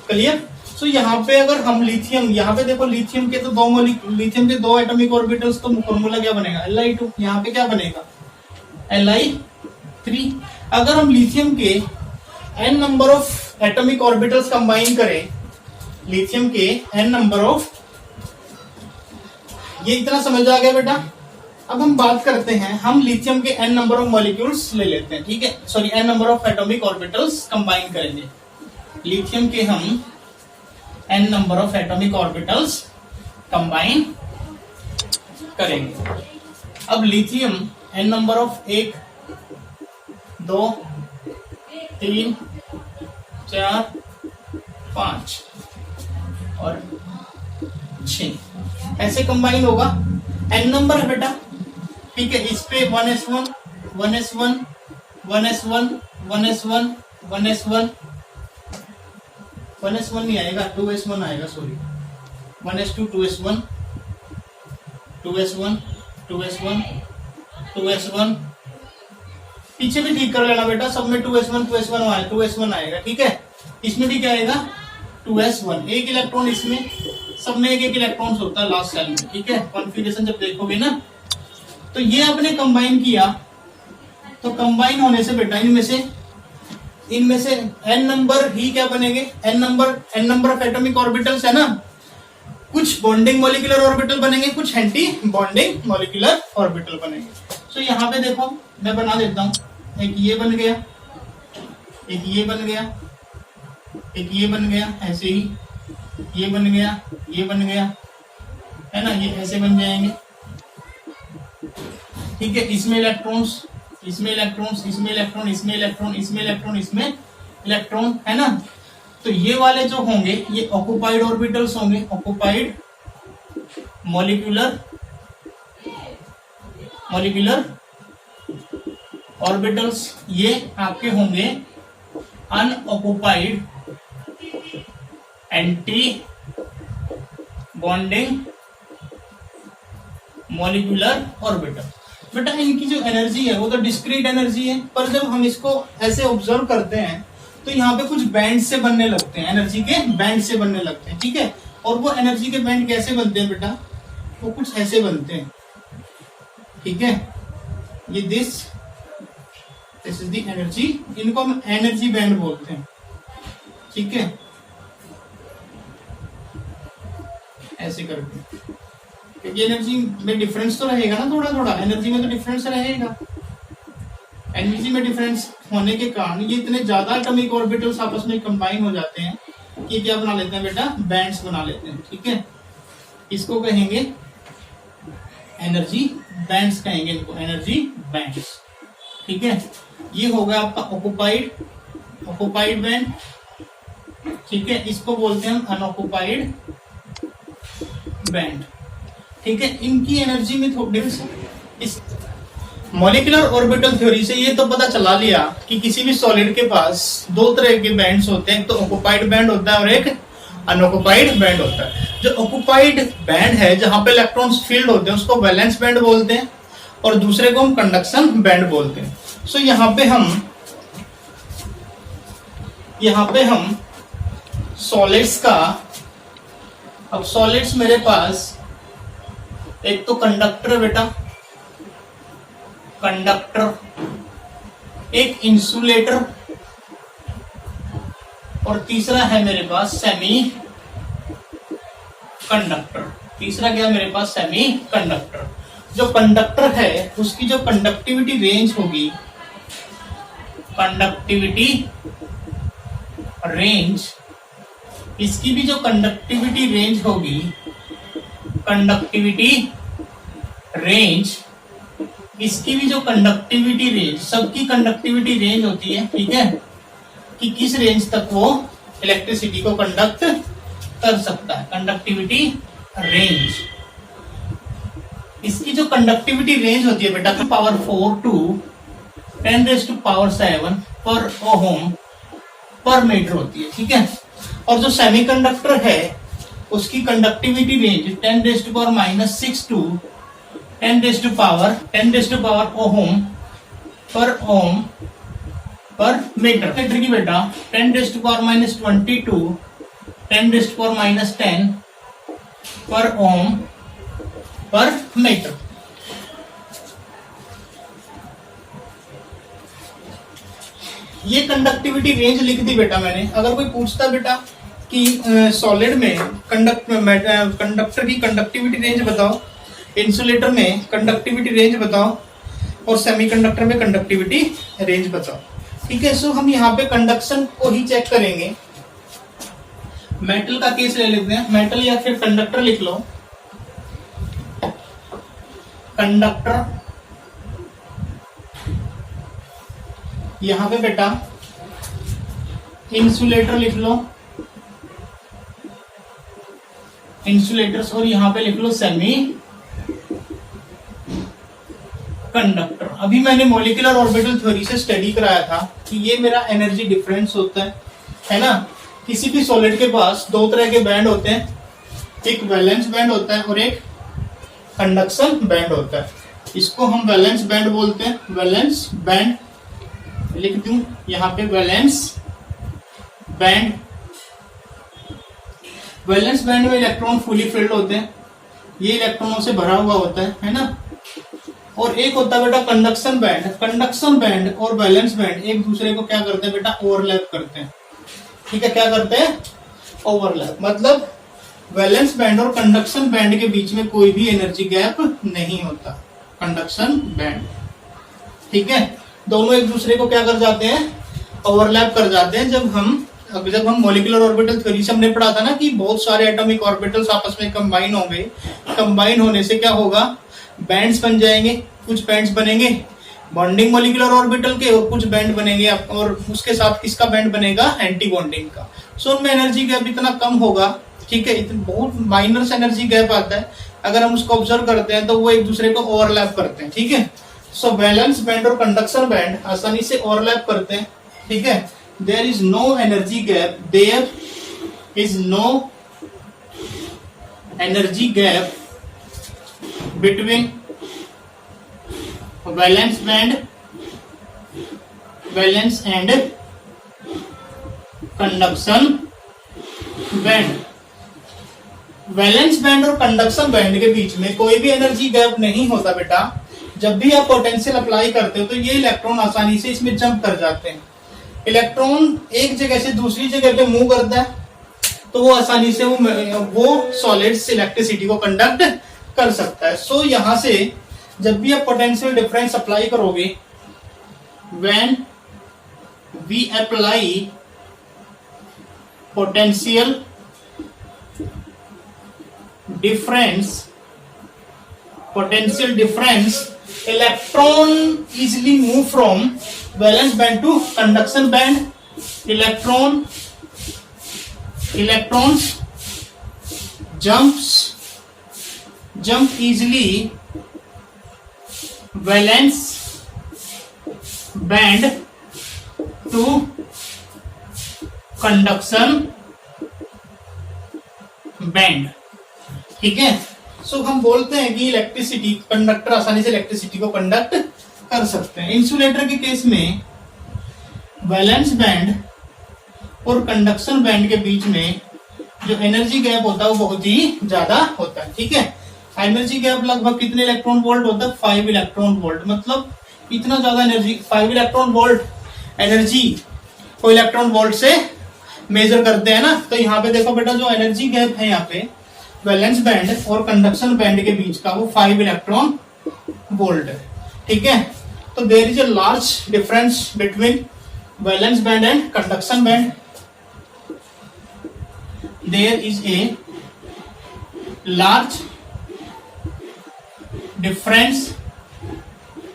क्लियर। सो यहाँ पे अगर हम लिथियम, यहाँ पे देखो लिथियम के तो लिथियम के 2 एटॉमिक ऑर्बिटल्स, तो फॉर्मूला क्या बनेगा, Li2। यहाँ पे क्या बनेगा, Li3। अगर हम लिथियम के n number of atomic orbitals combine करें, लिथियम के n नंबर ऑफ, ये इतना समझ आ गया बेटा। अब हम बात करते हैं, हम लिथियम के n नंबर ऑफ मॉलिक्यूल्स ले लेते हैं, ठीक है, sorry n number of atomic orbitals combine करेंगे। लिथियम के हम n number of atomic orbitals combine करेंगे। अब लिथियम n नंबर ऑफ 1, 2, 3, 4, 5 और 6 ऐसे कंबाइन होगा, n नंबर है बेटा, ठीक है। इस पे 1s1, 1s1, 1s1, 1s1, 1s1, 1s1 नहीं आएगा, 2s1 आएगा, sorry 1s2, 2s1, 2s1, 2s1, 2s1, पीछे भी ठीक कर लेना बेटा, सब में 2s1 आएगा, ठीक है। इसमें भी क्या आएगा, 2s1, एक इलेक्ट्रॉन इसमें, सब में एक एक इलेक्ट्रॉन होता है लास्ट सेल में, ठीक है। कॉन्फ़िगरेशन जब देखोगे ना, तो ये आपने कंबाइन किया, तो कंबाइन होने से बेटा इनमें से n नंबर ही क्या बनेंगे, n number of atomic orbitals है ना, कुछ बॉन्डिंग मॉलिक्यूलर ऑर्बिटल बनेंगे, कुछ एंटी बॉन्डिंग मॉलिक्यूलर ऑर्बिटल बनेंगे। तो यहाँ पे देखो मैं बना देता हूं, एक ये बन गया, एक ये बन गया, एक ये बन गया, ऐसे ही ये बन गया, ये बन गया, है ना, ये ऐसे बन जाएंगे, ठीक है। इसमें इलेक्ट्रॉन्स, इसमें इलेक्ट्रॉन्स, इसमें इलेक्ट्रॉन, इसमें इलेक्ट्रॉन, इसमें इलेक्ट्रॉन, इसमें इलेक्ट्रॉन, है ना। तो ये वाले जो होंगे ये ऑक्युपाइड ऑर्बिटल्स होंगे, ऑक्युपाइड मॉलिक्यूलर ऑर्बिटल्स। ये आपके होंगे unoccupied anti bonding molecular orbital. बेटा इनकी जो एनर्जी है वो तो डिस्क्रीट एनर्जी है, पर जब हम इसको ऐसे ऑब्जर्व करते हैं तो यहाँ पे कुछ बैंड से बनने लगते हैं, एनर्जी के बैंड से बनने लगते हैं, ठीक है। और वो एनर्जी के बैंड कैसे बनते हैं बेटा, वो कुछ ऐसे बनते हैं, ठीक है। ये this this is the energy, इनको हम एनर्जी बैंड बोलते हैं, ठीक है, ऐसे करके, क्योंकि एनर्जी में डिफरेंस तो रहेगा ना, थोड़ा थोड़ा एनर्जी में तो डिफरेंस रहेगा। एनर्जी में डिफरेंस होने के कारण ये इतने ज्यादा एटॉमिक ऑर्बिटल्स आपस में कंबाइन हो जाते हैं कि क्या बना लेते हैं बेटा, बैंड्स बना लेते हैं, ठीक है। इसको कहेंगे एनर्जी बैंड्स, कहेंगे इनको एनर्जी बैंड्स, ठीक है। ये होगा आपका ऑक्युपाइड बैंड, ठीक है, इसको बोलते हैं हम अनऑक्युपाइड बैंड, ठीक है। इनकी एनर्जी में थोड़ी इस मॉलिक्यूलर ऑर्बिटल थ्योरी से ये तो पता चला लिया कि किसी भी सॉलिड के पास दो तरह के बैंड्स होते हैं, तो ऑक्युपाइड बैंड होता है और एक अनऑक्युपाइड बैंड होता है। जो ऑक्युपाइड बैंड है, जहां पे इलेक्ट्रॉन्स फील्ड होते हैं, उसको वैलेंस बैंड बोलते हैं और दूसरे को हम कंडक्शन बैंड बोलते हैं। सो यहाँ पे हम सॉलिड्स का, अब सॉलिड्स मेरे पास एक तो कंडक्टर बेटा, कंडक्टर, एक इंसुलेटर और तीसरा है मेरे पास सेमी कंडक्टर। तीसरा क्या मेरे पास, सेमी कंडक्टर। जो कंडक्टर है उसकी जो कंडक्टिविटी रेंज होगी, कंडक्टिविटी रेंज, इसकी भी जो कंडक्टिविटी रेंज होगी, कंडक्टिविटी रेंज, इसकी भी जो कंडक्टिविटी रेंज, सबकी कंडक्टिविटी रेंज होती है, ठीक है, कि किस रेंज तक वो इलेक्ट्रिसिटी को कंडक्ट कर सकता है, कंडक्टिविटी रेंज। इसकी जो कंडक्टिविटी रेंज होती है बेटा, पावर 4 टू 10⁻⁷ पर ओम पर मीटर होती है, ठीक है। और जो सेमीकंडक्टर है उसकी कंडक्टिविटी रेंज 10⁻⁻6 टू 10⁻⁻ ओम पर मीटर। मीटर की बेटा 10⁻⁻20 टू 10⁻⁻10 पर ओम पर मीटर। ये कंडक्टिविटी रेंज लिख दी बेटा मैंने। अगर कोई पूछता बेटा कि सॉलिड में कंडक्टर की कंडक्टिविटी रेंज बताओ, इंसुलेटर में कंडक्टिविटी रेंज बताओ और सेमीकंडक्टर में कंडक्टिविटी रेंज बताओ, ठीक है। सो हम यहाँ पे कंडक्शन को ही चेक करेंगे। मेटल का केस ले लेते हैं, मेटल या फिर कंडक्टर लिख लो, कंडक्टर। यहाँ पे बेटा इंसुलेटर लिख लो, इंसुलेटर्स, और यहाँ पे लिख लो सेमी कंडक्टर। अभी मैंने मॉलिक्यूलर ऑर्बिटल थ्योरी से स्टडी कराया था कि ये मेरा एनर्जी डिफरेंस होता है ना। किसी भी सॉलिड के पास दो तरह के बैंड होते हैं, एक वैलेंस बैंड होता है और एक कंडक्शन बैंड होता है। इसको हम वैलेंस बैंड बोलते हैं, वैलेंस बैंड लिख दूं यहाँ पे, वैलेंस बैंड। वैलेंस बैंड में इलेक्ट्रॉन फुली फिल्ड होते हैं, ये इलेक्ट्रॉनों से भरा हुआ होता है ना। और एक होता है बेटा कंडक्शन बैंड। कंडक्शन बैंड और वैलेंस बैंड एक दूसरे को क्या करते हैं बेटा, ओवरलैप करते हैं, ठीक है। क्या करते हैं, ओवरलैप। मतलब वैलेंस बैंड और कंडक्शन बैंड के बीच में कोई भी एनर्जी गैप नहीं होता, कंडक्शन बैंड, ठीक है। दोनों एक दूसरे को क्या कर जाते हैं, ओवरलैप कर जाते हैं। जब हम मॉलिक्यूलर ऑर्बिटल थ्योरी से हमने पढ़ा था ना कि बहुत सारे एटॉमिक ऑर्बिटल्स आपस में कंबाइन होंगे, कंबाइन होने से क्या होगा, बैंड्स बन जाएंगे। कुछ बैंड्स बनेंगे बॉन्डिंग मॉलिक्यूलर ऑर्बिटल के और कुछ बैंड बनेंगे, और उसके साथ किसका बैंड बनेगा, एंटी बॉन्डिंग का। सो उनमें एनर्जी गैप इतना कम होगा, ठीक है, इतना बहुत माइनर एनर्जी गैप आता है। अगर हम उसको ऑब्जर्व करते हैं तो वो एक दूसरे को ओवरलैप करते हैं, ठीक है। सो वैलेंस बैंड और कंडक्शन बैंड आसानी से ओवरलैप करते हैं, ठीक है। There is no energy gap, there is no energy gap between valence and conduction band. Valence band और कंडक्शन बैंड के बीच में कोई भी एनर्जी गैप नहीं होता बेटा, जब भी आप पोटेंशियल अप्लाई करते हो तो ये इलेक्ट्रॉन आसानी से इसमें जंप कर जाते हैं। इलेक्ट्रॉन एक जगह से दूसरी जगह पे मूव करता है तो वो आसानी से वो सॉलिड्स इलेक्ट्रिसिटी को कंडक्ट कर सकता है। सो यहां से जब भी आप पोटेंशियल डिफरेंस अप्लाई करोगे, when we apply potential difference, electron easily move from valence band to conduction band. Electrons jump easily valence band to conduction band. ठीक है। सो हम बोलते हैं कि इलेक्ट्रिसिटी कंडक्टर आसानी से इलेक्ट्रिसिटी को कंडक्ट कर सकते हैं। इंसुलेटर के केस में वैलेंस बैंड और कंडक्शन बैंड के बीच में जो एनर्जी गैप होता है वो बहुत ही ज्यादा होता है। ठीक है, एनर्जी गैप लगभग कितने इलेक्ट्रॉन वोल्ट होता है? 5 इलेक्ट्रॉन वोल्ट। मतलब इतना ज्यादा एनर्जी, 5 इलेक्ट्रॉन वोल्ट एनर्जी को इलेक्ट्रॉन वोल्ट से मेजर करते हैं ना। तो यहाँ पे देखो बेटा, जो एनर्जी गैप है यहाँ पे वैलेंस बैंड और कंडक्शन बैंड के बीच का वो 5 इलेक्ट्रॉन वोल्ट है। ठीक है, तो there is a large difference between valence band and conduction band. There is a large difference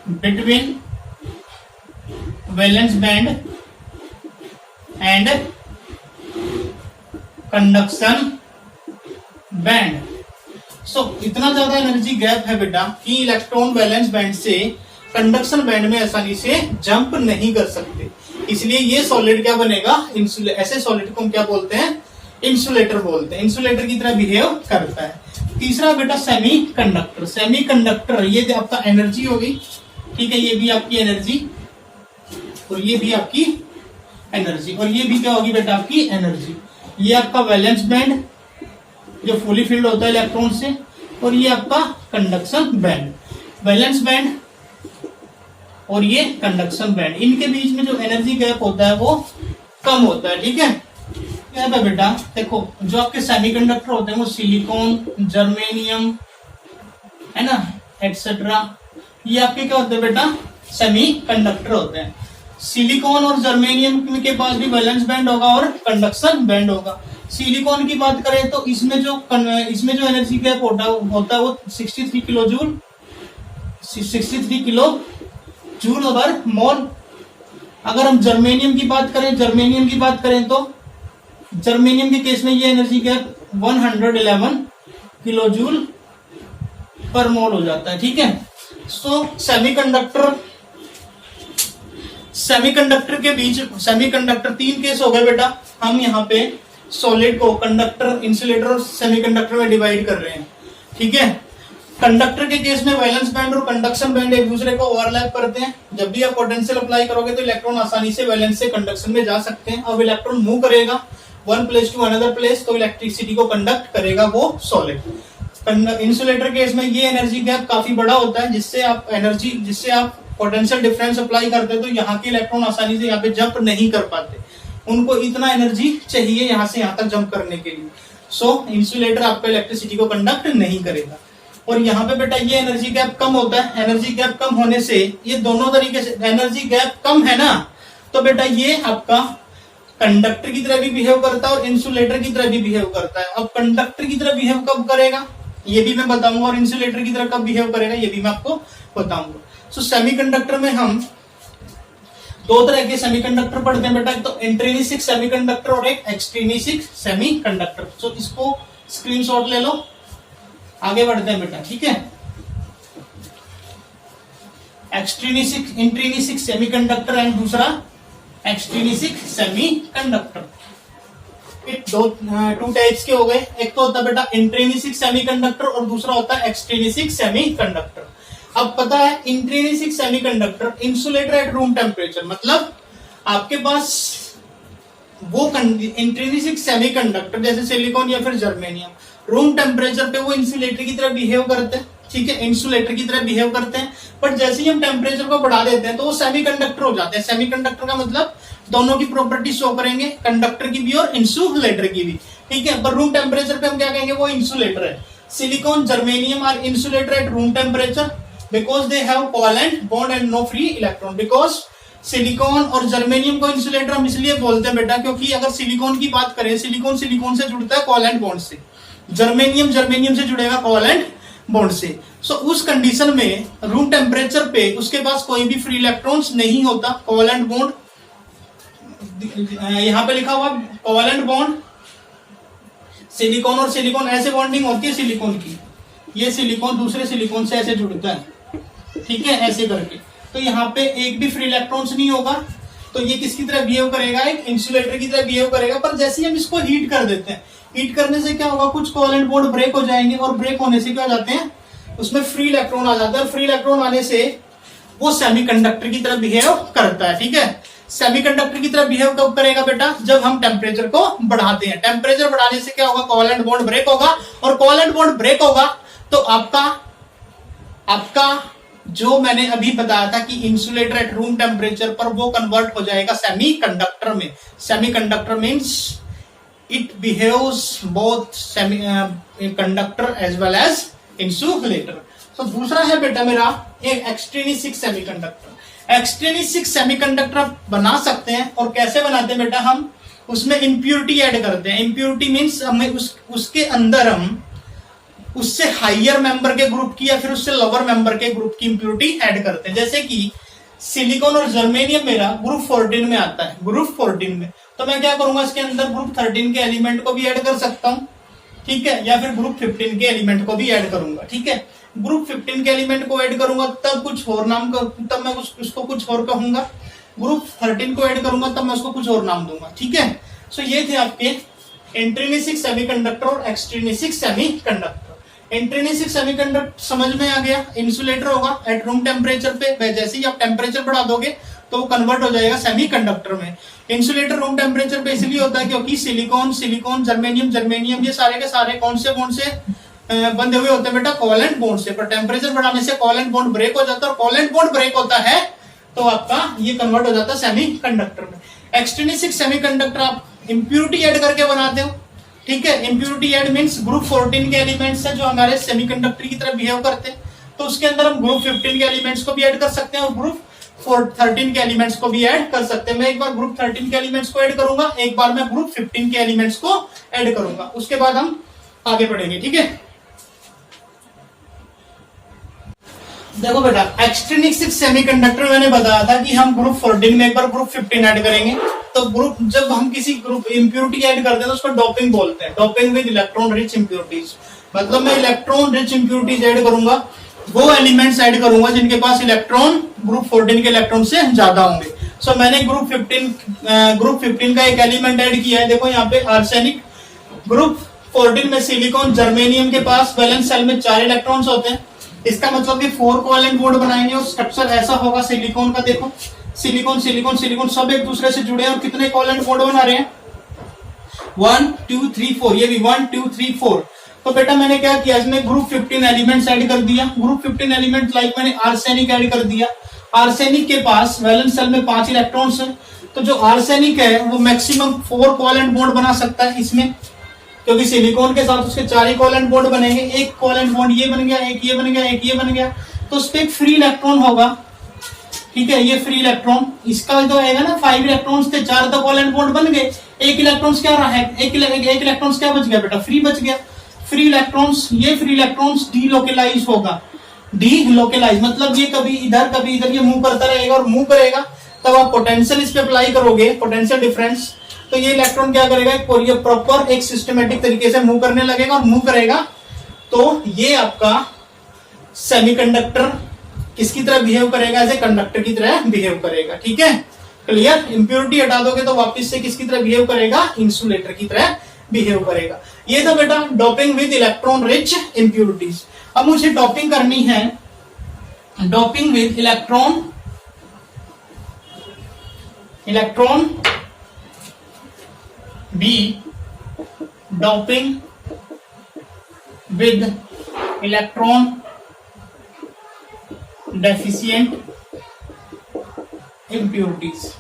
between valence band and conduction band. So इतना ज्यादा एनर्जी गैप है बेटा कि इलेक्ट्रॉन वैलेंस बैंड से कंडक्शन बैंड में आसानी से जंप नहीं कर सकते। इसलिए ये सॉलिड क्या बनेगा? ऐसे सॉलिड को हम क्या बोलते हैं? इंसुलेटर बोलते हैं। इंसुलेटर की तरह बिहेव करता है। तीसरा बेटा सेमी कंडक्टर। सेमी कंडक्टर ये आपका एनर्जी होगी। ठीक है, ये भी आपकी एनर्जी और ये भी आपकी एनर्जी और ये भी क्या होगी बेटा? आपकी एनर्जी। ये आपका वैलेंस बैंड जो फुली फिल्ड होता है इलेक्ट्रॉन से, और ये आपका कंडक्शन बैंड। वैलेंस बैंड और ये कंडक्शन बैंड, इनके बीच में जो एनर्जी गैप होता है वो कम होता है। ठीक है, क्या है बेटा? देखो, जो आपके सेमीकंडक्टर होते हैं वो सिलिकॉन, जर्मेनियम है ना, एक्सेट्रा, ये आपके क्या होते हैं बेटा? सेमीकंडक्टर होते हैं। सिलिकॉन और जर्मेनियम के पास भी वैलेंस बैंड होगा और कंडक्शन बैंड होगा। सिलिकॉन की बात करें तो इसमें जो एनर्जी गैप होता है वो 63 किलो जूल ओवर मोल। अगर हम जर्मेनियम की बात करें तो जर्मेनियम के केस में ये एनर्जी गैप 111 किलो जूल पर मोल हो जाता है। ठीक है, सो सेमीकंडक्टर के बीच, सेमीकंडक्टर 3 केस हो गए बेटा। हम यहाँ पे सॉलिड को कंडक्टर, इंसुलेटर और सेमीकंडक्टर में डिवाइड कर रहे हैं। ठीक है, कंडक्टर के केस में वैलेंस बैंड और कंडक्शन बैंड एक दूसरे को ओवरलैप करते हैं। जब भी आप पोटेंशियल अप्लाई करोगे तो इलेक्ट्रॉन आसानी से वैलेंस से कंडक्शन में जा सकते हैं। अब इलेक्ट्रॉन मूव करेगा one place to another place तो इलेक्ट्रिसिटी को कंडक्ट करेगा वो सॉलिड। इंसुलेटर के केस में ये एनर्जी गैप काफी बड़ा होता है, जिससे आप पोटेंशियल डिफरेंस अप्लाई करते हैं तो यहाँ के इलेक्ट्रॉन आसानी से यहाँ पे जंप नहीं कर पाते। उनको इतना एनर्जी चाहिए यहाँ से यहाँ तक जंप करने के लिए। सो इंसुलेटर आपको इलेक्ट्रिसिटी को कंडक्ट नहीं करेगा। और यहाँ पे बेटा ये एनर्जी गैप कम होता है। एनर्जी गैप कम होने से ये दोनों तरीके से, एनर्जी गैप कम है ना, तो बेटा ये आपका कंडक्टर की तरह भी बिहेव करता है और इंसुलेटर की तरह भी बिहेव करता है। अब कंडक्टर की तरह बिहेव कब करेगा ये भी मैं बताऊंगा, और इंसुलेटर की तरह कब बिहेव करेगा ये भी मैं आपको बताऊंगा। सो सेमीकंडक्टर में हम दो तरह के सेमीकंडक्टर पढ़ते हैं बेटा, एक तो इंट्रिंसिक सेमीकंडक्टर और एक एक्सट्रिंसिक सेमीकंडक्टर। सो इसको स्क्रीनशॉट ले लो, आगे बढ़ते हैं बेटा। ठीक है, इंट्रिंसिक सेमीकंडक्टर एंड दूसरा एक्सट्रिंसिक सेमीकंडक्टर। टू टाइप्स के हो गए, एक तो होता है बेटा इंट्रिंसिक सेमीकंडक्टर और दूसरा होता है एक्सट्रिंसिक सेमीकंडक्टर। अब पता है intrinsic semiconductor insulator at room temperature, मतलब आपके पास वो इंट्रिंसिक सेमीकंडक्टर जैसे सिलिकॉन या फिर जर्मेनियम रूम टेम्परेचर पे वो इंसुलेटर की तरह बिहेव करते हैं। ठीक है, इंसुलेटर की तरह बिहेव करते हैं, बट जैसे ही हम टेम्परेचर को बढ़ा देते हैं तो वो सेमीकंडक्टर हो जाते हैं। सेमीकंडक्टर का मतलब दोनों की प्रॉपर्टी शो करेंगे, कंडक्टर की भी और इंसुलेटर की भी, ठीक है। पर रूम टेम्परेचर पे हम क्या कहेंगे, वो इंसुलेटर है। Silicon, germanium are insulator at room temperature because they have covalent bond and no free electron. Because silicon और जर्मेनियम को इंसुलेटर हम इसलिए बोलते हैं बेटा, क्योंकि अगर सिलिकॉन की बात करें, सिलिकॉन सिलिकॉन से जुड़ता है कोवेलेंट बॉन्ड से, जर्मेनियम जर्मेनियम से जुड़ेगा कोवेलेंट बॉन्ड से। सो उस कंडीशन में रूम टेम्परेचर पे उसके पास कोई भी फ्री इलेक्ट्रॉन्स नहीं होता। कोवेलेंट बॉन्ड यहां पे लिखा हुआ कोवेलेंट बॉन्ड, सिलिकॉन और सिलिकॉन ऐसे बॉन्डिंग होती है सिलिकॉन की, ये सिलिकॉन दूसरे सिलिकॉन से ऐसे जुड़ता है, ठीक है, ऐसे करके। तो यहाँ पे एक भी फ्री इलेक्ट्रॉन्स नहीं होगा, तो ये किसकी तरह बिहेव करेगा, एक इंसुलेटर की तरह बिहेव करेगा। पर जैसे ही हम इसको हीट कर देते हैं, हीट करने से क्या होगा, कुछ कोवेलेंट बॉन्ड ब्रेक हो जाएंगे, और ब्रेक होने से क्या हो जाते हैं, उसमें फ्री इलेक्ट्रॉन आ जाता है। फ्री इलेक्ट्रॉन आने से वो सेमीकंडक्टर की तरह बिहेव करता है, ठीक है। सेमीकंडक्टर की तरह बिहेव कब करेगा बेटा, जब हम टेम्परेचर को बढ़ाते हैं। टेम्परेचर बढ़ाने से क्या होगा, कोवेलेंट बॉन्ड ब्रेक होगा, और कोवेलेंट बॉन्ड ब्रेक होगा तो आपका जो मैंने अभी बताया था कि इंसुलेटर एट रूम टेम्परेचर पर, वो कन्वर्ट हो जाएगा सेमीकंडक्टर में। Semiconductor means it behaves both conductor as well as insulator. तो दूसरा है बेटा मेरा एक एक्सट्रिंसिक सेमीकंडक्टर। एक्सट्रिंसिक सेमीकंडक्टर आप बना सकते हैं, और कैसे बनाते हैं बेटा, हम उसमें इंप्योरिटी ऐड करते हैं। इंप्योरिटी मींस हमें उसके अंदर हम उससे हाइयर मेंबर के ग्रुप की या फिर उससे लोअर मेंबर के ग्रुप की इंप्योरिटी ऐड करते हैं। जैसे कि सिलिकॉन और जर्मेनियम मेरा ग्रुप 14 में आता है, ग्रुप 14 में, तो मैं क्या करूंगा, इसके अंदर ग्रुप 13 के एलिमेंट को भी ऐड कर सकता हूं, ठीक है, या फिर ग्रुप 15 के एलिमेंट को भी ऐड करूंगा, ठीक है। ग्रुप 15 के एलिमेंट को ऐड करूंगा तब कुछ और नाम तब मैं उसको कुछ और कहूंगा। ग्रुप 13 को ऐड करूंगा तब मैं उसको कुछ और नाम दूंगा, ठीक है। सो ये थे आपके इंट्रिंसिक सेमीकंडक्टर और एक्सट्रिंसिक सेमीकंडक्टर। इंट्रिंसिक सेमीकंडक्टर समझ में आ गया, इंसुलेटर होगा एट रूम टेम्परेचर पे, जैसे ही आप टेम्परेचर बढ़ा दोगे तो वो कन्वर्ट हो जाएगा सेमीकंडक्टर में। इंसुलेटर रूम टेम्परेचर पे इसलिए होता है क्योंकि सिलिकॉन सिलिकॉन, जर्मेनियम जर्मेनियम, ये सारे के सारे कौन से बॉन्ड से बंधे हुए होते हैं बेटा, कोवेलेंट बॉन्ड से। पर टेम्परेचर बढ़ाने से कोवेलेंट बॉन्ड ब्रेक हो जाता है, और कोवेलेंट बॉन्ड ब्रेक होता है तो आपका ये कन्वर्ट हो जाता है सेमीकंडक्टर में। एक्सट्रिंसिक सेमीकंडक्टर आप इंप्योरिटी ऐड करके बनाते हो, ठीक है। इंप्योरिटी ऐड मींस ग्रुप 14 के एलिमेंट्स है जो हमारे सेमीकंडक्टर की तरह बिहेव करते हैं, तो उसके अंदर हम ग्रुप 15 के एलिमेंट्स को भी ऐड कर सकते हैं और ग्रुप 13 के एलिमेंट्स को भी ऐड कर सकते हैं। मैं एक बार ग्रुप 13 के एलिमेंट्स को ऐड करूंगा, एक बार मैं ग्रुप 15 के एलिमेंट्स को ऐड करूंगा, उसके बाद हम आगे बढ़ेंगे, ठीक है। देखो बेटा, एक्सट्रिंसिक सेमीकंडक्टर मैंने बताया था कि हम ग्रुप 14 में एक बार ग्रुप 15 ऐड करेंगे। तो ग्रुप जब हम किसी ग्रुप इंप्योरिटी ऐड करते हैं तो उसको डोपिंग बोलते हैं, doping with electron rich impurities. मतलब मैं इलेक्ट्रॉन रिच इंप्योरिटीज ऐड करूंगा, वो एलिमेंट्स ऐड करूंगा जिनके पास इलेक्ट्रॉन ग्रुप 14 के इलेक्ट्रॉन से ज्यादा होंगे। सो मैंने ग्रुप 15 का एक एलिमेंट ऐड किया है, देखो यहाँ पे आर्सेनिक। ग्रुप 14 में सिलिकॉन जर्मेनियम के पास वैलेंस शेल में 4 इलेक्ट्रॉन्स होते हैं, इसका मतलब कि 4 कोवेलेंट बॉन्ड बनाएंगे और स्ट्रक्चर ऐसा होगा सिलिकॉन का। देखो सिलिकॉन सिलिकॉन सिलिकॉन सब एक दूसरे से जुड़े हैं, और कितने कोवेलेंट बॉन्ड बना रहे हैं, 1 2 3 4, ये भी 1 2 3 4। तो बेटा मैंने क्या किया, इसमें ग्रुप 15 एलिमेंट्स ऐड कर दिया। ग्रुप 15 एलिमेंट लाइक मैंने आर्सेनिक ऐड कर दिया। आर्सेनिक के पास वैलेंस शेल में 5 इलेक्ट्रॉन्स है, तो जो आर्सेनिक है वो मैक्सिमम 4 कोवेलेंट बॉन्ड बना सकता है इसमें, क्योंकि सिलिकॉन के साथ उसके 4 ही कोवेलेंट बॉन्ड बनेंगे। एक कोवेलेंट बॉन्ड ये बन गया, एक ये बन गया, एक ये बन गया, तो उस पर एक फ्री इलेक्ट्रॉन होगा, ठीक है। ये फ्री इलेक्ट्रॉन, इसका जो आएगा ना 5 इलेक्ट्रॉन्स थे, 4 तो कोवेलेंट बॉन्ड बन गए, एक इलेक्ट्रॉन्स क्या रहा है, एक इलेक्ट्रॉन्स क्या बच गया बेटा, फ्री बच गया। फ्री इलेक्ट्रॉन्स, ये फ्री इलेक्ट्रॉन्स डीलोकेलाइज होगा। डीलोकेलाइज मतलब ये कभी इधर ये मूव करता रहेगा और मूव करेगा, तब आप पोटेंशियल इस पे अप्लाई करोगे, पोटेंशियल डिफरेंस, तो ये इलेक्ट्रॉन क्या करेगा, ये प्रॉपर एक सिस्टमेटिक तरीके से मूव करने लगेगा और मूव करेगा। तो ये आपका सेमीकंडक्टर किसकी तरह बिहेव करेगा, एज ए कंडक्टर की तरह बिहेव करेगा, ठीक है। क्लियर। इंप्योरिटी हटा दोगे तो वापस से किसकी तरह बिहेव करेगा, इंसुलेटर की तरह बिहेव करेगा। ये था बेटा doping with electron rich impurities. अब मुझे डोपिंग करनी है, doping with electron B, doping with electron deficient impurities,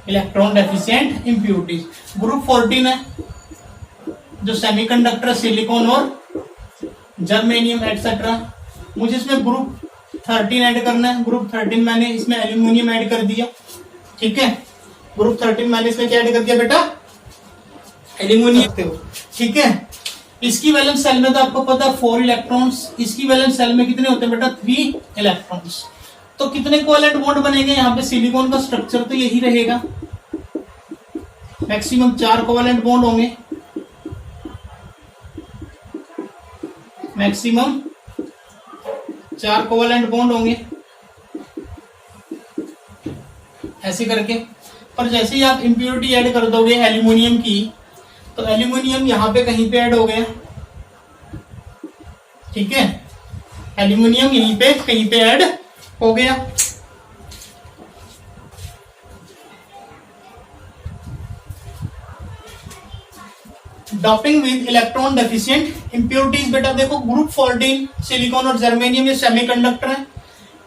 electron deficient impurities. Group 14 है जो सेमीकंडक्टर, सिलिकॉन और जर्मेनियम एटसेट्रा। मुझे इसमें ग्रुप 13 ऐड करना है। ग्रुप 13 मैंने इसमें एल्यूमिनियम ऐड कर दिया, ठीक है। ग्रुप 13 मैंने इसमें क्या ऐड कर दिया बेटा, एल्यूमिनियम, ठीक है। इसकी वैलेंस सेल में तो आपको पता है 4 इलेक्ट्रॉन्स, इसकी वैलेंस सेल में कितने होते हैं बेटा 3 इलेक्ट्रॉन्स। तो कितने कोवेलेंट बॉन्ड बनेंगे यहाँ पे, सिलिकॉन का स्ट्रक्चर तो यही रहेगा, मैक्सिमम 4 कोवेलेंट बॉन्ड होंगे, मैक्सिमम 4 कोवेलेंट बॉन्ड होंगे ऐसे करके। पर जैसे ही आप इम्प्योरिटी ऐड कर दोगे एल्यूमिनियम की, तो एल्यूमिनियम यहां पे कहीं पे ऐड हो गया, ठीक है। एल्यूमिनियम यहीं पे कहीं पे ऐड हो गया। Doping with electron deficient impurities, बेटा देखो ग्रुप 14 सिलिकॉन और जर्मेनियम ये सेमीकंडक्टर है,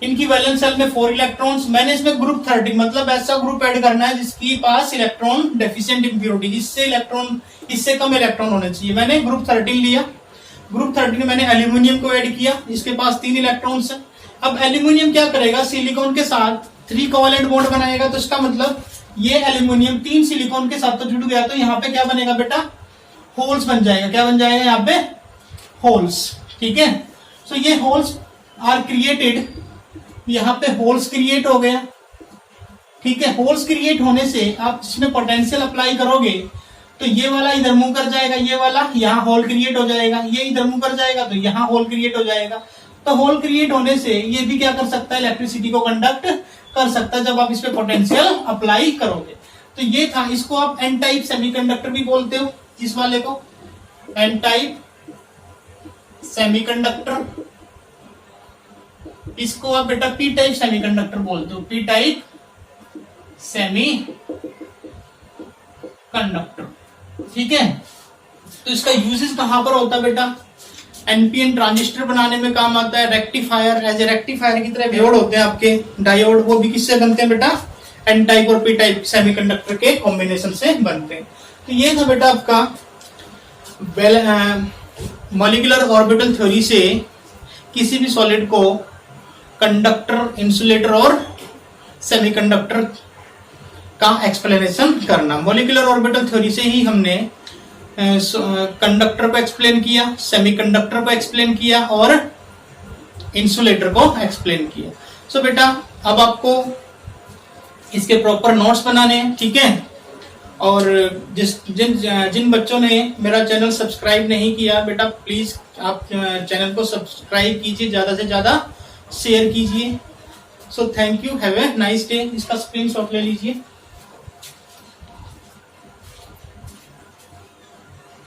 इनकी वैलेंस सेल में 4 इलेक्ट्रॉन्स। मैंने इसमें ग्रुप 13 मतलब ऐसा ग्रुप ऐड करना है जिसकी पास इलेक्ट्रॉन डेफिशिएंट इम्प्योरिटी, इससे कम इलेक्ट्रॉन होने चाहिए। मैंने ग्रुप 13 लिया, ग्रुप 13 में मैंने एल्यूमिनियम को ऐड किया, इसके पास 3 इलेक्ट्रॉन्स है। अब एल्यूमिनियम क्या करेगा, सिलिकॉन के साथ 3 कोवेलेंट बॉन्ड बनाएगा, तो इसका मतलब ये एल्यूमिनियम 3 सिलिकॉन के साथ तो जुड़ गया, तो यहाँ पे क्या बनेगा बेटा, होल्स बन जाएगा। क्या बन जाएगा यहाँ पे, होल्स, ठीक है। सो ये होल्स आर क्रिएटेड, यहाँ पे होल्स क्रिएट हो गया, ठीक है। होल्स क्रिएट होने से आप इसमें पोटेंशियल अप्लाई करोगे तो ये वाला इधर मूव कर जाएगा, ये वाला यहाँ होल क्रिएट हो जाएगा, ये इधर मूव कर जाएगा तो यहाँ होल क्रिएट हो जाएगा। तो होल क्रिएट होने से ये भी क्या कर सकता है, इलेक्ट्रिसिटी को कंडक्ट कर सकता है जब आप इस पे पोटेंशियल अप्लाई करोगे। तो ये था, इसको आप एन टाइप सेमीकंडक्टर भी बोलते हो, इस वाले को एन टाइप सेमीकंडक्टर, इसको आप बेटा पी टाइप सेमीकंडक्टर बोलते हो, पी टाइप सेमी कंडक्टर, ठीक है। तो इसका यूजेस कहां पर होता है बेटा, एनपीएन ट्रांजिस्टर बनाने में काम आता है, रेक्टिफायर, एज ए रेक्टिफायर की तरह डायोड होते हैं आपके, डायोड वो भी किससे बनते हैं बेटा, एन टाइप और पी टाइप सेमीकंडक्टर के कॉम्बिनेशन से बनते हैं। तो ये था बेटा आपका मॉलिक्यूलर ऑर्बिटल थ्योरी से किसी भी सॉलिड को कंडक्टर, इंसुलेटर और सेमीकंडक्टर का एक्सप्लेनेशन करना। मॉलिक्यूलर ऑर्बिटल थ्योरी से ही हमने कंडक्टर को एक्सप्लेन किया, सेमीकंडक्टर को एक्सप्लेन किया और इंसुलेटर को एक्सप्लेन किया। सो बेटा अब आपको इसके प्रॉपर नोट्स बनाने हैं, ठीक है। और जिन बच्चों ने मेरा चैनल सब्सक्राइब नहीं किया बेटा, प्लीज आप चैनल को सब्सक्राइब कीजिए, ज्यादा से ज्यादा शेयर कीजिए। So thank you, have a nice day. इसका स्क्रीनशॉट ले लीजिए।